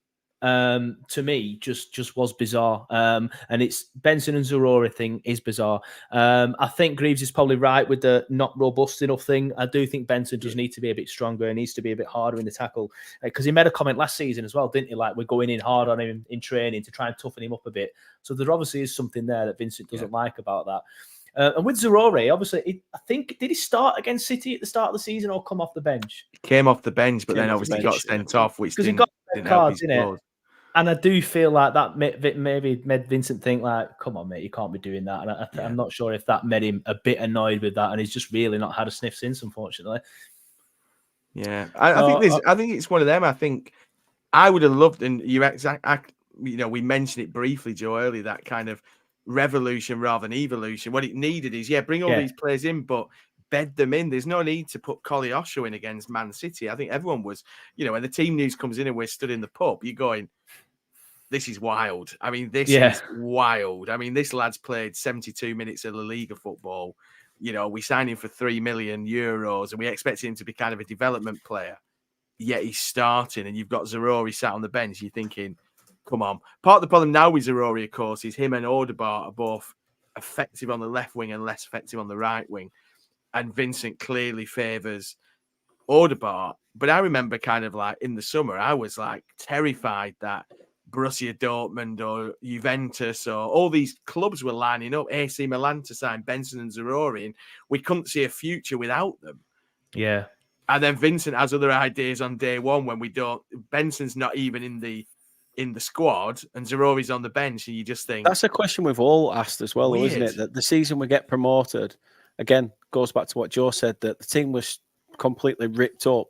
to me, just was bizarre. And it's Benson and Zaroury thing is bizarre. I think Greaves is probably right with the not robust enough thing. I do think Benson does need to be a bit stronger and needs to be a bit harder in the tackle. Because he made a comment last season as well, didn't he? Like, we're going in hard on him in training to try and toughen him up a bit. So there obviously is something there that Vincent doesn't like about that. And with Zaroury, obviously, I think, did he start against City at the start of the season or come off the bench? He came off the bench, but then obviously got sent off, which because he got didn't card, help his didn't it? cause. And I do feel like that maybe made Vincent think, like, come on, mate, you can't be doing that. And I'm not sure if that made him a bit annoyed with that, and he's just really not had a sniff since, unfortunately. Yeah, I think it's one of them. I think I would have loved, and we mentioned it briefly, Joe, earlier, that kind of revolution rather than evolution. What it needed is, bring all these players in, but bed them in. There's no need to put Koleosho in against Man City. I think everyone was, when the team news comes in and we're stood in the pub, you're going, this is wild. I mean, this is wild. I mean, this lad's played 72 minutes of La Liga football. We signed him for €3 million and we expect him to be kind of a development player. Yet he's starting and you've got Zaroury sat on the bench. You're thinking, come on. Part of the problem now with Zaroury, of course, is him and Odegaard are both effective on the left wing and less effective on the right wing. And Vincent clearly favours Odegaard. But I remember kind of like in the summer, I was like terrified that Borussia Dortmund or Juventus or all these clubs were lining up, AC Milan to sign Benson and Zaroury, and we couldn't see a future without them. Yeah. And then Vincent has other ideas on day one when we don't. Benson's not even in the squad and Zaroury's on the bench, and you just think that's a question we've all asked as well, isn't it? That the season we get promoted again goes back to what Joe said, that the team was completely ripped up,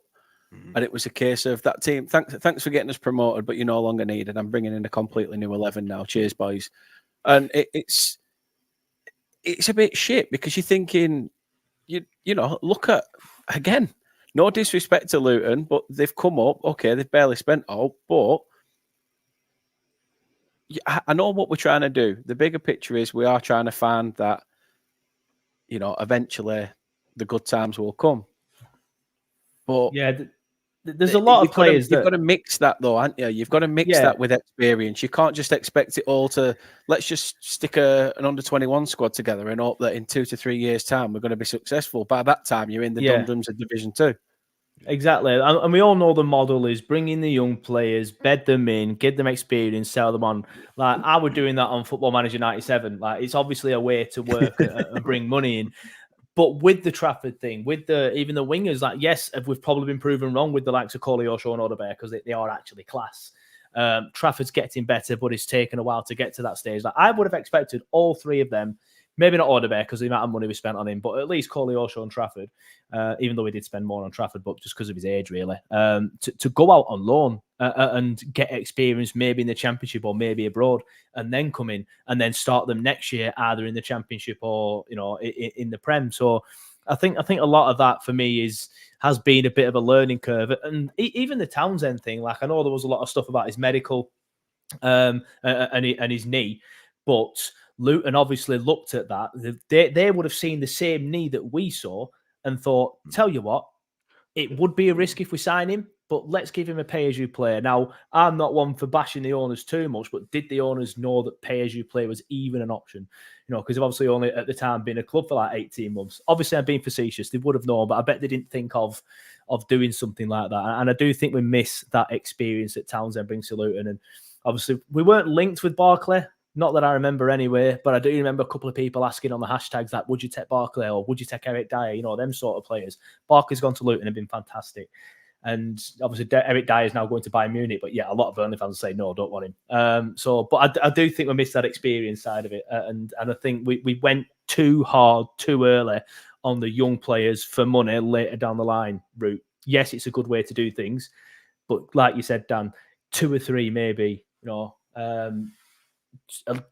and it was a case of that team. Thanks for getting us promoted, but you're no longer needed. I'm bringing in a completely new 11 now. Cheers, boys. And it's a bit shit because you're thinking, look at again. No disrespect to Luton, but they've come up. Okay, they've barely spent all, but I know what we're trying to do. The bigger picture is we are trying to find that, eventually the good times will come. But there's a lot of players you've got to mix that though, haven't you? You've got to mix that with experience. You can't just expect it all to, let's just stick an under-21 squad together and hope that in 2 to 3 years' time we're going to be successful. By that time, you're in the doldrums of Division 2. Exactly. And we all know the model is bring in the young players, bed them in, give them experience, sell them on. Like, I was doing that on Football Manager 97. Like, it's obviously a way to work and bring money in. But with the Trafford thing, with even the wingers, like, yes, we've probably been proven wrong with the likes of Koleosho and Odegaard because they are actually class. Trafford's getting better, but it's taken a while to get to that stage. Like, I would have expected all 3 of them, maybe not Odegaard because the amount of money we spent on him, but at least Koleosho and Trafford, even though we did spend more on Trafford, but just because of his age, really, to go out on loan and get experience maybe in the Championship or maybe abroad, and then come in and then start them next year either in the Championship or in the Prem. So I think a lot of that for me has been a bit of a learning curve, and even the Townsend thing. Like, I know there was a lot of stuff about his medical and his knee, but Luton obviously looked at that. They would have seen the same knee that we saw and thought, tell you what, it would be a risk if we sign him, but let's give him a pay-as-you-play. Now, I'm not one for bashing the owners too much, but did the owners know that pay-as-you-play was even an option? Because they've obviously only at the time been a club for like 18 months. Obviously, I'm being facetious. They would have known, but I bet they didn't think of doing something like that. And I do think we miss that experience that Townsend brings to Luton. And obviously, we weren't linked with Barclay. Not that I remember anyway, but I do remember a couple of people asking on the hashtags that, would you take Barclay or would you take Eric Dyer? Them sort of players. Barclay's gone to Luton and been fantastic. And obviously, Eric Dyer is now going to Bayern Munich. But yeah, a lot of Burnley fans say, no, don't want him. But I do think we missed that experience side of it. And I think we went too hard, too early on the young players for money later down the line route. Yes, it's a good way to do things. But like you said, Dan, 2 or 3 maybe,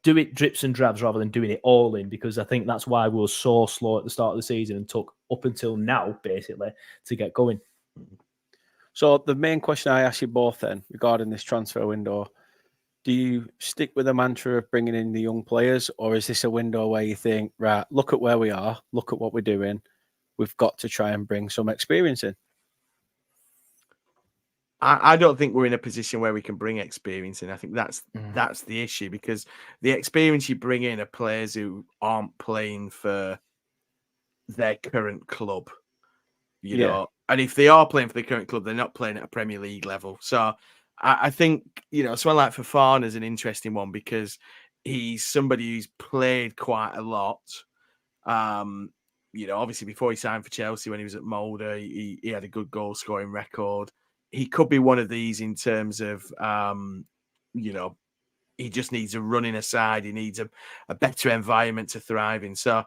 do it drips and drabs rather than doing it all in, because I think that's why we were so slow at the start of the season and took up until now, basically, to get going. So the main question I ask you both then regarding this transfer window, do you stick with the mantra of bringing in the young players, or is this a window where you think, right, look at where we are, look at what we're doing, we've got to try and bring some experience in? I don't think we're in a position where we can bring experience in. I think that's the issue, because the experience you bring in are players who aren't playing for their current club, you know. And if they are playing for the current club, they're not playing at a Premier League level. So I think, you know, someone like Fofana is an interesting one, because he's somebody who's played quite a lot. You know, obviously before he signed for Chelsea, when he was at Molde, he had a good goal scoring record. He could be one of these in terms of, you know, he just needs a running aside. He needs a better environment to thrive in. So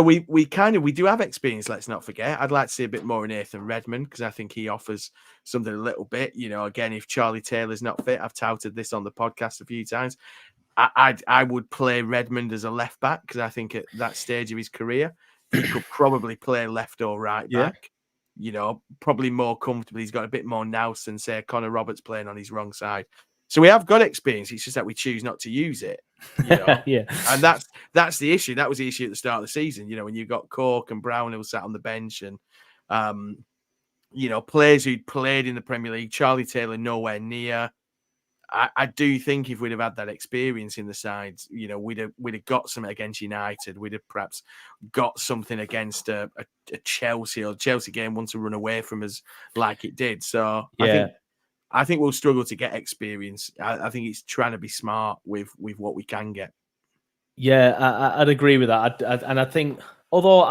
we do have experience. Let's not forget. I'd like to see a bit more in Nathan Redmond, because I think he offers something a little bit. You know, again, if Charlie Taylor's not fit, I've touted this on the podcast a few times. I would play Redmond as a left back, because I think at that stage of his career, he could probably play left or right back. You know, probably more comfortably. He's got a bit more nous than, say, Connor Roberts playing on his wrong side. So we have got experience. It's just that we choose not to use it. You know? And that's the issue. That was the issue at the start of the season. You know, when you got Cork and Brownhill sat on the bench, and you know, players who'd played in the Premier League, Charlie Taylor nowhere near. I do think if we'd have had that experience in the sides, you know, we'd have got something against United. We'd have perhaps got something against a Chelsea, or Chelsea game once to run away from us like it did. So I think we'll struggle to get experience. I think it's trying to be smart with what we can get. Yeah, I'd agree with that. And I think, although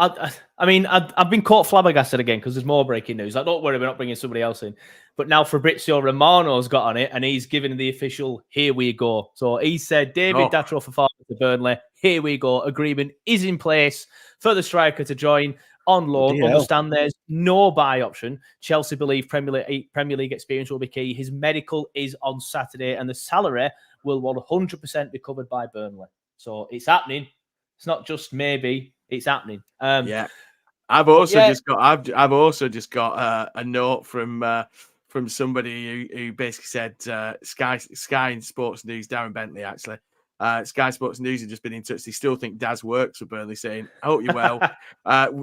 I've been caught flabbergasted again, because there's more breaking news. Like, don't worry, we're not bringing somebody else in. But now Fabrizio Romano's got on it, and he's given the official "here we go." So he said, David Datro for Fafana to Burnley. Here we go. Agreement is in place for the striker to join on loan. Understand there's no buy option. Chelsea believe Premier League experience will be key. His medical is on Saturday, and the salary will 100% be covered by Burnley. So it's happening. It's not just maybe; it's happening. I've also just got a note from somebody who basically said Sky Sports News, Darren Bentley actually. Sky Sports News have just been in touch. They still think Daz works for Burnley, saying, "I hope you're well."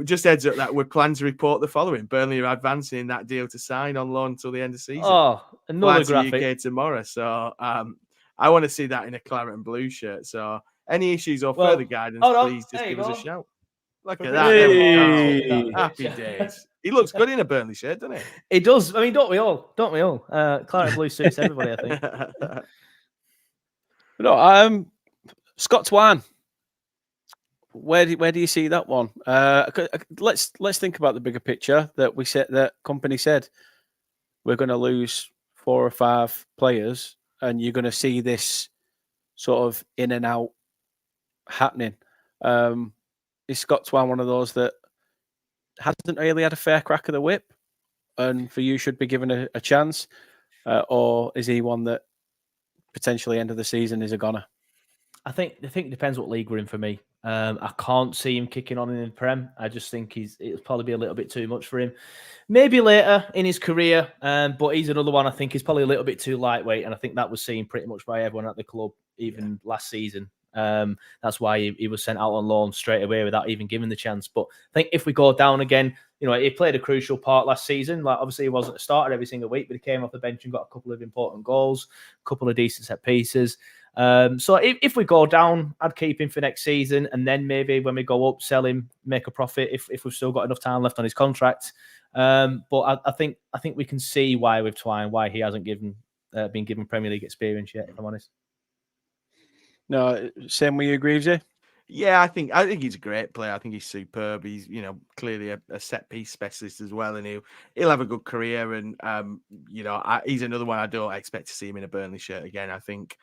Just heads up that we plan to report the following: Burnley are advancing in that deal to sign on loan until the end of the season. Oh, another graphic. UK tomorrow. So I want to see that in a claret and blue shirt. So any issues or further guidance, please just give us a shout. Look at that. Hey. Happy days. He looks good in a Burnley shirt, doesn't he? He does. I mean, don't we all? Claret and blue suits everybody, I think. No, Scott Twan. Where do you see that one? Let's think about the bigger picture that we said. That company said we're going to lose 4 or 5 players, and you're going to see this sort of in and out happening. Is Scott Twan one of those that hasn't really had a fair crack of the whip, and for you should be given a chance, or is he one that potentially end of the season is a goner? I think it depends what league we're in for me. I can't see him kicking on in the Prem. I just think it'll probably be a little bit too much for him. Maybe later in his career, but he's another one I think is probably a little bit too lightweight, and I think that was seen pretty much by everyone at the club, even last season. That's why he was sent out on loan straight away without even giving the chance. But I think if we go down again, you know, he played a crucial part last season. Like, obviously, he wasn't a starter every single week, but he came off the bench and got a couple of important goals, a couple of decent set pieces. So if we go down, I'd keep him for next season, and then maybe when we go up, sell him, make a profit if we've still got enough time left on his contract. But I think we can see why with Twine, why he hasn't been given Premier League experience yet, if I'm honest. No, same with you, Greavesy? Yeah, I think he's a great player. I think he's superb. He's, you know, clearly a set piece specialist as well, and he'll have a good career. And you know, he's another one I don't expect to see him in a Burnley shirt again. I think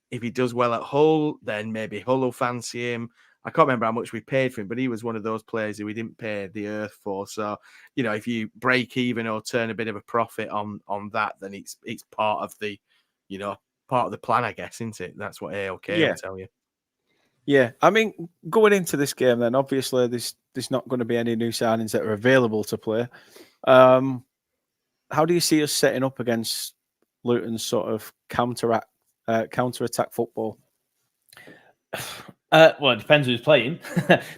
if he does well at Hull, then maybe Hull will fancy him. I can't remember how much we paid for him, but he was one of those players who we didn't pay the earth for. So, you know, if you break even or turn a bit of a profit on that, then it's part of the, you know, part of the plan, I guess, isn't it? That's what AOK will tell you. Yeah, I mean, going into this game, then obviously there's not going to be any new signings that are available to play. How do you see us setting up against Luton's sort of counter attack football? Well, it depends who's playing.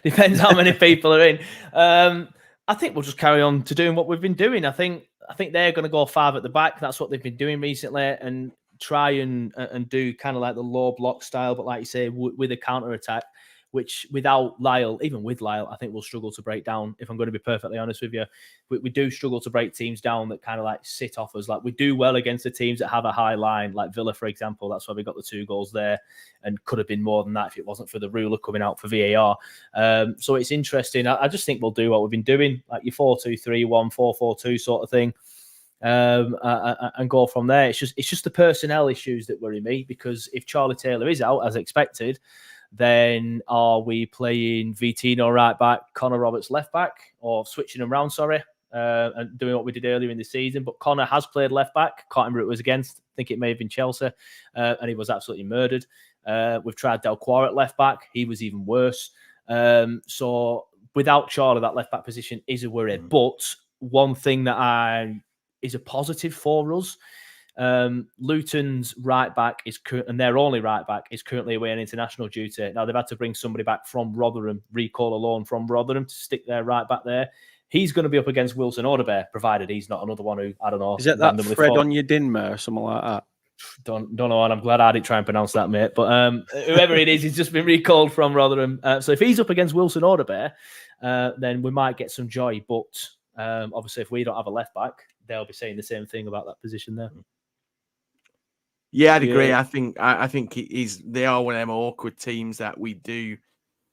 Depends how many people are in. I think we'll just carry on to doing what we've been doing. I think they're going to go 5 at the back. That's what they've been doing recently, and try and do kind of like the low block style, but like you say, with a counter attack, which without Lyle, even with Lyle, I think we'll struggle to break down. If I'm going to be perfectly honest with you, we do struggle to break teams down that kind of like sit off us. Like we do well against the teams that have a high line, like Villa, for example. That's why we got the 2 goals there, and could have been more than that if it wasn't for the ruler coming out for VAR. So it's interesting. I just think we'll do what we've been doing, like your 4-2-3-1, 4-4-2 sort of thing. And go from there. It's just the personnel issues that worry me, because if Charlie Taylor is out as expected, then are we playing Vitinho right back, Connor Roberts left back, or switching them around? And doing what we did earlier in the season. But Connor has played left back. Can't remember who it was against. I think it may have been Chelsea, and he was absolutely murdered. We've tried Del Claret left back. He was even worse. So without Charlie, that left back position is a worry. But one thing that is a positive for us. Luton's right back and their only right back is currently away on international duty. Now they've had to bring somebody back from Rotherham, recall a loan from Rotherham to stick their right back there. He's going to be up against Wilson Odobert, provided he's not another one who, I don't know. Is that Fred on your Dinmer or something like that? Don't know, and I'm glad I didn't try and pronounce that, mate. But whoever it is, he's just been recalled from Rotherham. So if he's up against Wilson Odobert, then we might get some joy. But obviously, if we don't have a left back, they'll be saying the same thing about that position there. Yeah, I'd agree. I think they are one of them awkward teams that we do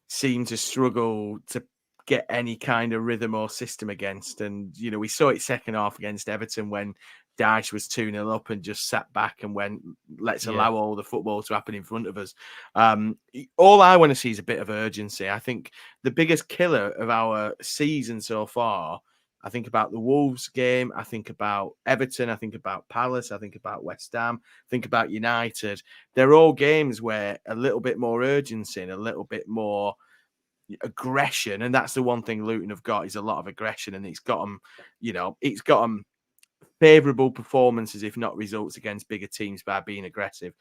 seem to struggle to get any kind of rhythm or system against. And, you know, we saw it second half against Everton when Dyche was 2-0 up and just sat back and went, let's allow all the football to happen in front of us. All I want to see is a bit of urgency. I think the biggest killer of our season so far, I think about the Wolves game, I think about Everton, I think about Palace, I think about West Ham, I think about United. They're all games where a little bit more urgency and a little bit more aggression, and that's the one thing Luton have got, is a lot of aggression, and it's got them favourable performances, if not results, against bigger teams by being aggressive.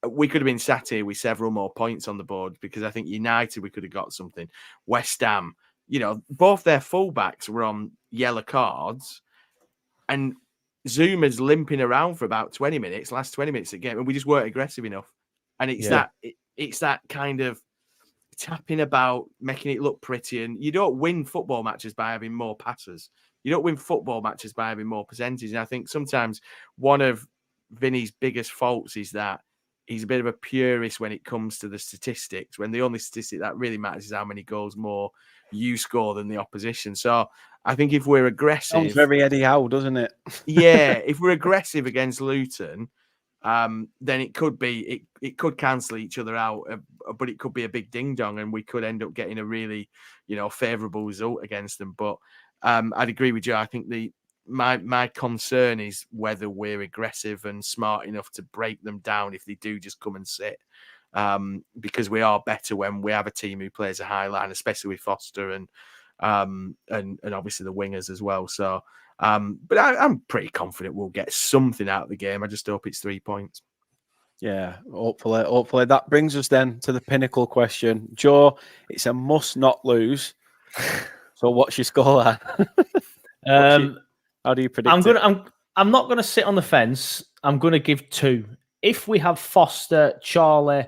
We could have been sat here with several more points on the board, because I think United, we could have got something. West Ham, both their fullbacks were on yellow cards, and Zuma's limping around for about 20 minutes, last 20 minutes of the game, and we just weren't aggressive enough. And it's that kind of tapping about, making it look pretty. And you don't win football matches by having more passes. You don't win football matches by having more percentage. And I think sometimes one of Vinny's biggest faults is that he's a bit of a purist when it comes to the statistics, when the only statistic that really matters is how many goals more you score than the opposition. So I think if we're aggressive... Sounds very Eddie Howe, doesn't it? Yeah, if we're aggressive against Luton, then it could be, it could cancel each other out, but it could be a big ding-dong, and we could end up getting a really, favourable result against them. But I'd agree with you. I think my concern is whether we're aggressive and smart enough to break them down if they do just come and sit. Because we are better when we have a team who plays a high line, especially with Foster and obviously the wingers as well. So, but I'm pretty confident we'll get something out of the game. I just hope it's 3 points. Yeah, hopefully. That brings us then to the pinnacle question. Joe, it's a must not lose. So what's your score? How do you predict it? I'm not going to sit on the fence. I'm going to give 2. If we have Foster, Charlie,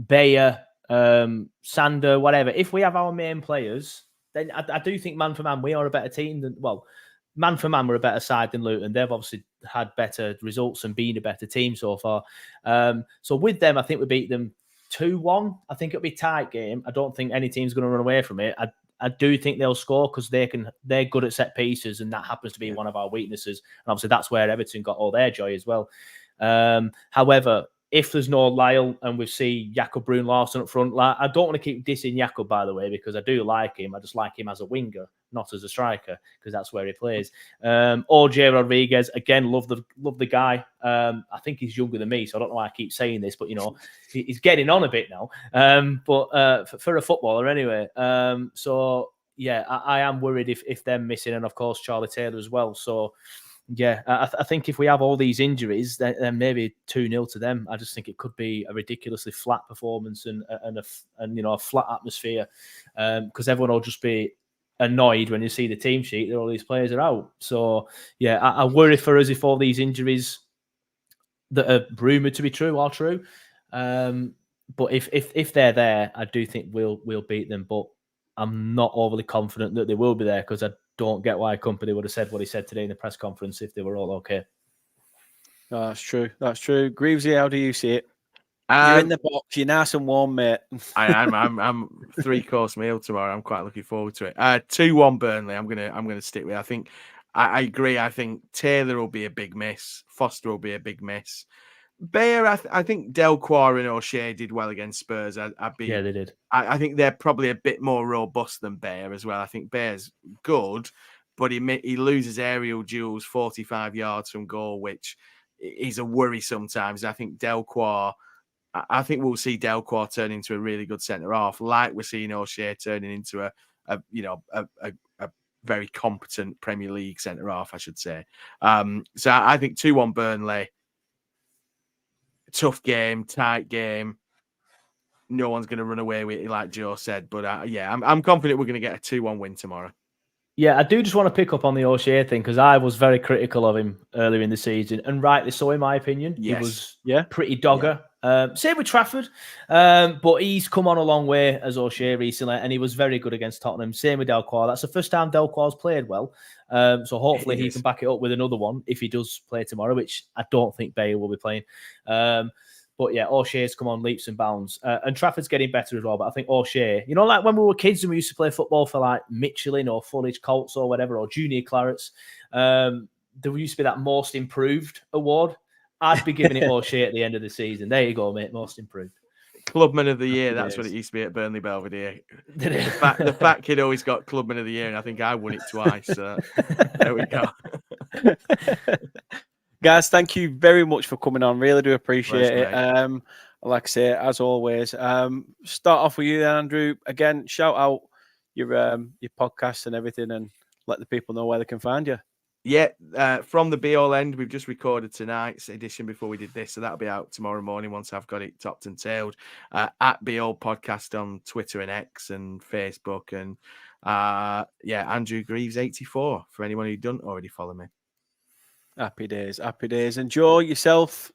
Bayer, Sander, whatever, if we have our main players, then I do think man for man, we are a better team than, man for man, we're a better side than Luton. They've obviously had better results and been a better team so far. So with them, I think we beat them 2-1. I think it'll be a tight game. I don't think any team's going to run away from it. I do think they'll score because they're good at set pieces, and that happens to be one of our weaknesses. And obviously that's where Everton got all their joy as well. However, if there's no Lyle and we see Jakob Brun-Larsen up front, like, I don't want to keep dissing Jakob, by the way, because I do like him. I just like him as a winger, not as a striker, because that's where he plays. Or Jay Rodriguez, again, love the guy. I think he's younger than me, so I don't know why I keep saying this, but, he's getting on a bit now. But for a footballer anyway. So, yeah, I am worried if they're missing, and, of course, Charlie Taylor as well. So, yeah, I think if we have all these injuries, then maybe 2-0 to them. I just think it could be a ridiculously flat performance and a flat atmosphere, because everyone will just be annoyed when you see the team sheet that all these players are out. So yeah, I worry for us if all these injuries that are rumored to be true are true. But if they're there, I do think we'll beat them. But I'm not overly confident that they will be there, because I don't get why Company would have said what he said today in the press conference if they were all okay. No, that's true. That's true. Greavesy, how do you see it? You're in the box. You're nice and warm, mate. I am. I'm 3-course meal tomorrow. I'm quite looking forward to it. 2-1 Burnley. I'm gonna stick with. I think I agree. I think Taylor will be a big miss. Foster will be a big miss. Bayer, I think Delquar and O'Shea did well against Spurs. Yeah, they did. I think they're probably a bit more robust than Bayer as well. I think Bayer's good, but he loses aerial duels 45 yards from goal, which is a worry sometimes. I think Delquar. I think we'll see Delquar turn into a really good centre half, like we're seeing O'Shea turning into a very competent Premier League centre half, I should say. So I think 2-1 Burnley. Tough game, tight game. No one's going to run away with it, like Joe said. But I'm confident we're going to get a 2-1 win tomorrow. Yeah, I do just want to pick up on the O'Shea thing, because I was very critical of him earlier in the season, and rightly so, in my opinion. Yes. He was pretty dogger. Yeah. Same with Trafford, but he's come on a long way as O'Shea recently, and he was very good against Tottenham. Same with Delquar. That's the first time Delquar's played well, so hopefully he can back it up with another one if he does play tomorrow, which I don't think Bayer will be playing. But yeah, O'Shea's come on leaps and bounds. And Trafford's getting better as well. But I think O'Shea, like when we were kids and we used to play football for like Michelin or Fulham Colts or whatever, or Junior Clarets, there used to be that most improved award. I'd be giving it O'Shea at the end of the season. There you go, mate. Most improved. Clubman of the Year. That's what it used to be at Burnley Belvedere. The fat kid always got Clubman of the Year, and I think I won it twice. So there we go. Guys, thank you very much for coming on. Really do appreciate it. Like I say, as always, start off with you then, Andrew. Again, shout out your podcast and everything, and let the people know where they can find you. Yeah, from the Be All End, we've just recorded tonight's edition before we did this, so that'll be out tomorrow morning once I've got it topped and tailed. At Be All Podcast on Twitter and X and Facebook, and Andrew Greaves 84 for anyone who doesn't already follow me. Happy days, happy days. And Joe, yourself,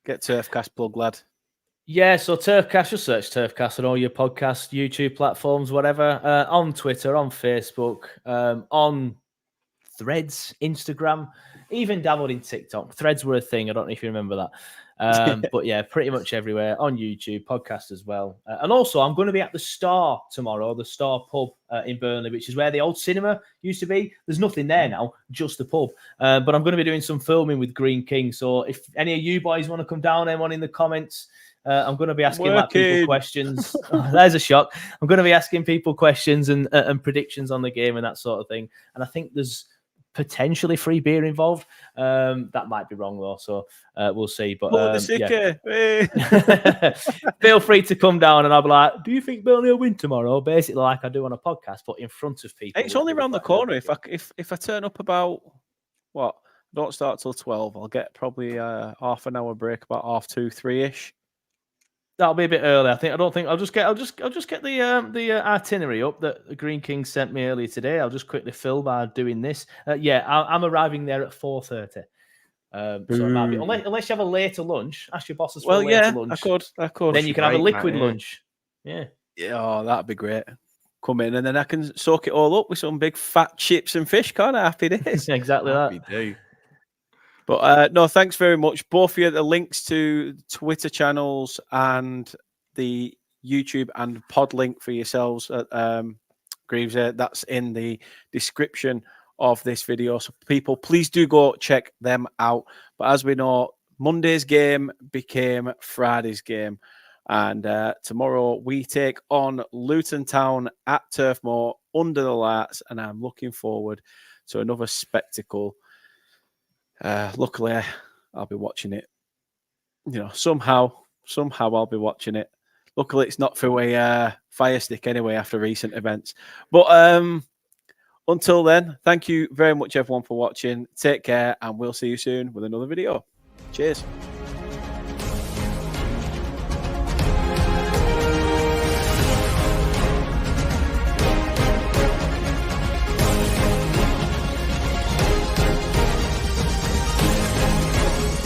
get TURFCAST plug, lad. Yeah, so TURFCAST, just search TURFCAST on all your podcast, YouTube platforms, whatever. On Twitter, on Facebook, on Threads, Instagram, even dabbled in TikTok. Threads were a thing. I don't know if you remember that. But yeah, pretty much everywhere. On YouTube, podcast as well. And also, I'm going to be at the Star tomorrow, the Star pub in Burnley, which is where the old cinema used to be. There's nothing there now, just the pub. But I'm going to be doing some filming with Green King. So if any of you boys want to come down, anyone in the comments, I'm going to be asking people questions. There's a shock. I'm going to be asking people questions and predictions on the game and that sort of thing. And I think there's potentially free beer involved. That might be wrong though, so we'll see. But feel free to come down and I'll be like, do you think Burnley will win tomorrow? Basically like I do on a podcast, but in front of people. It's only around the corner. If I turn up about don't start till 12, I'll get probably half an hour break, about 2:30, 3-ish. That'll be a bit early. I'll just get the itinerary up that the Green King sent me earlier today. I'll just quickly fill by doing this. I'm arriving there at 4:30. So it might be unless you have a later lunch. Ask your bosses for a later lunch. I could. Then you can have a liquid lunch. Yeah. Oh, that'd be great. Come in and then I can soak it all up with some big fat chips and fish. Kind of happy days. Exactly that. Do. But no, thanks very much. Both of you, the links to Twitter channels and the YouTube and pod link for yourselves at Greaves, that's in the description of this video. So people, please do go check them out. But as we know, Monday's game became Friday's game. And tomorrow we take on Luton Town at Turf Moor under the lights. And I'm looking forward to another spectacle. Luckily, I'll be watching it. Somehow I'll be watching it. Luckily, it's not through a Fire Stick anyway after recent events. But until then, thank you very much, everyone, for watching. Take care, and we'll see you soon with another video. Cheers.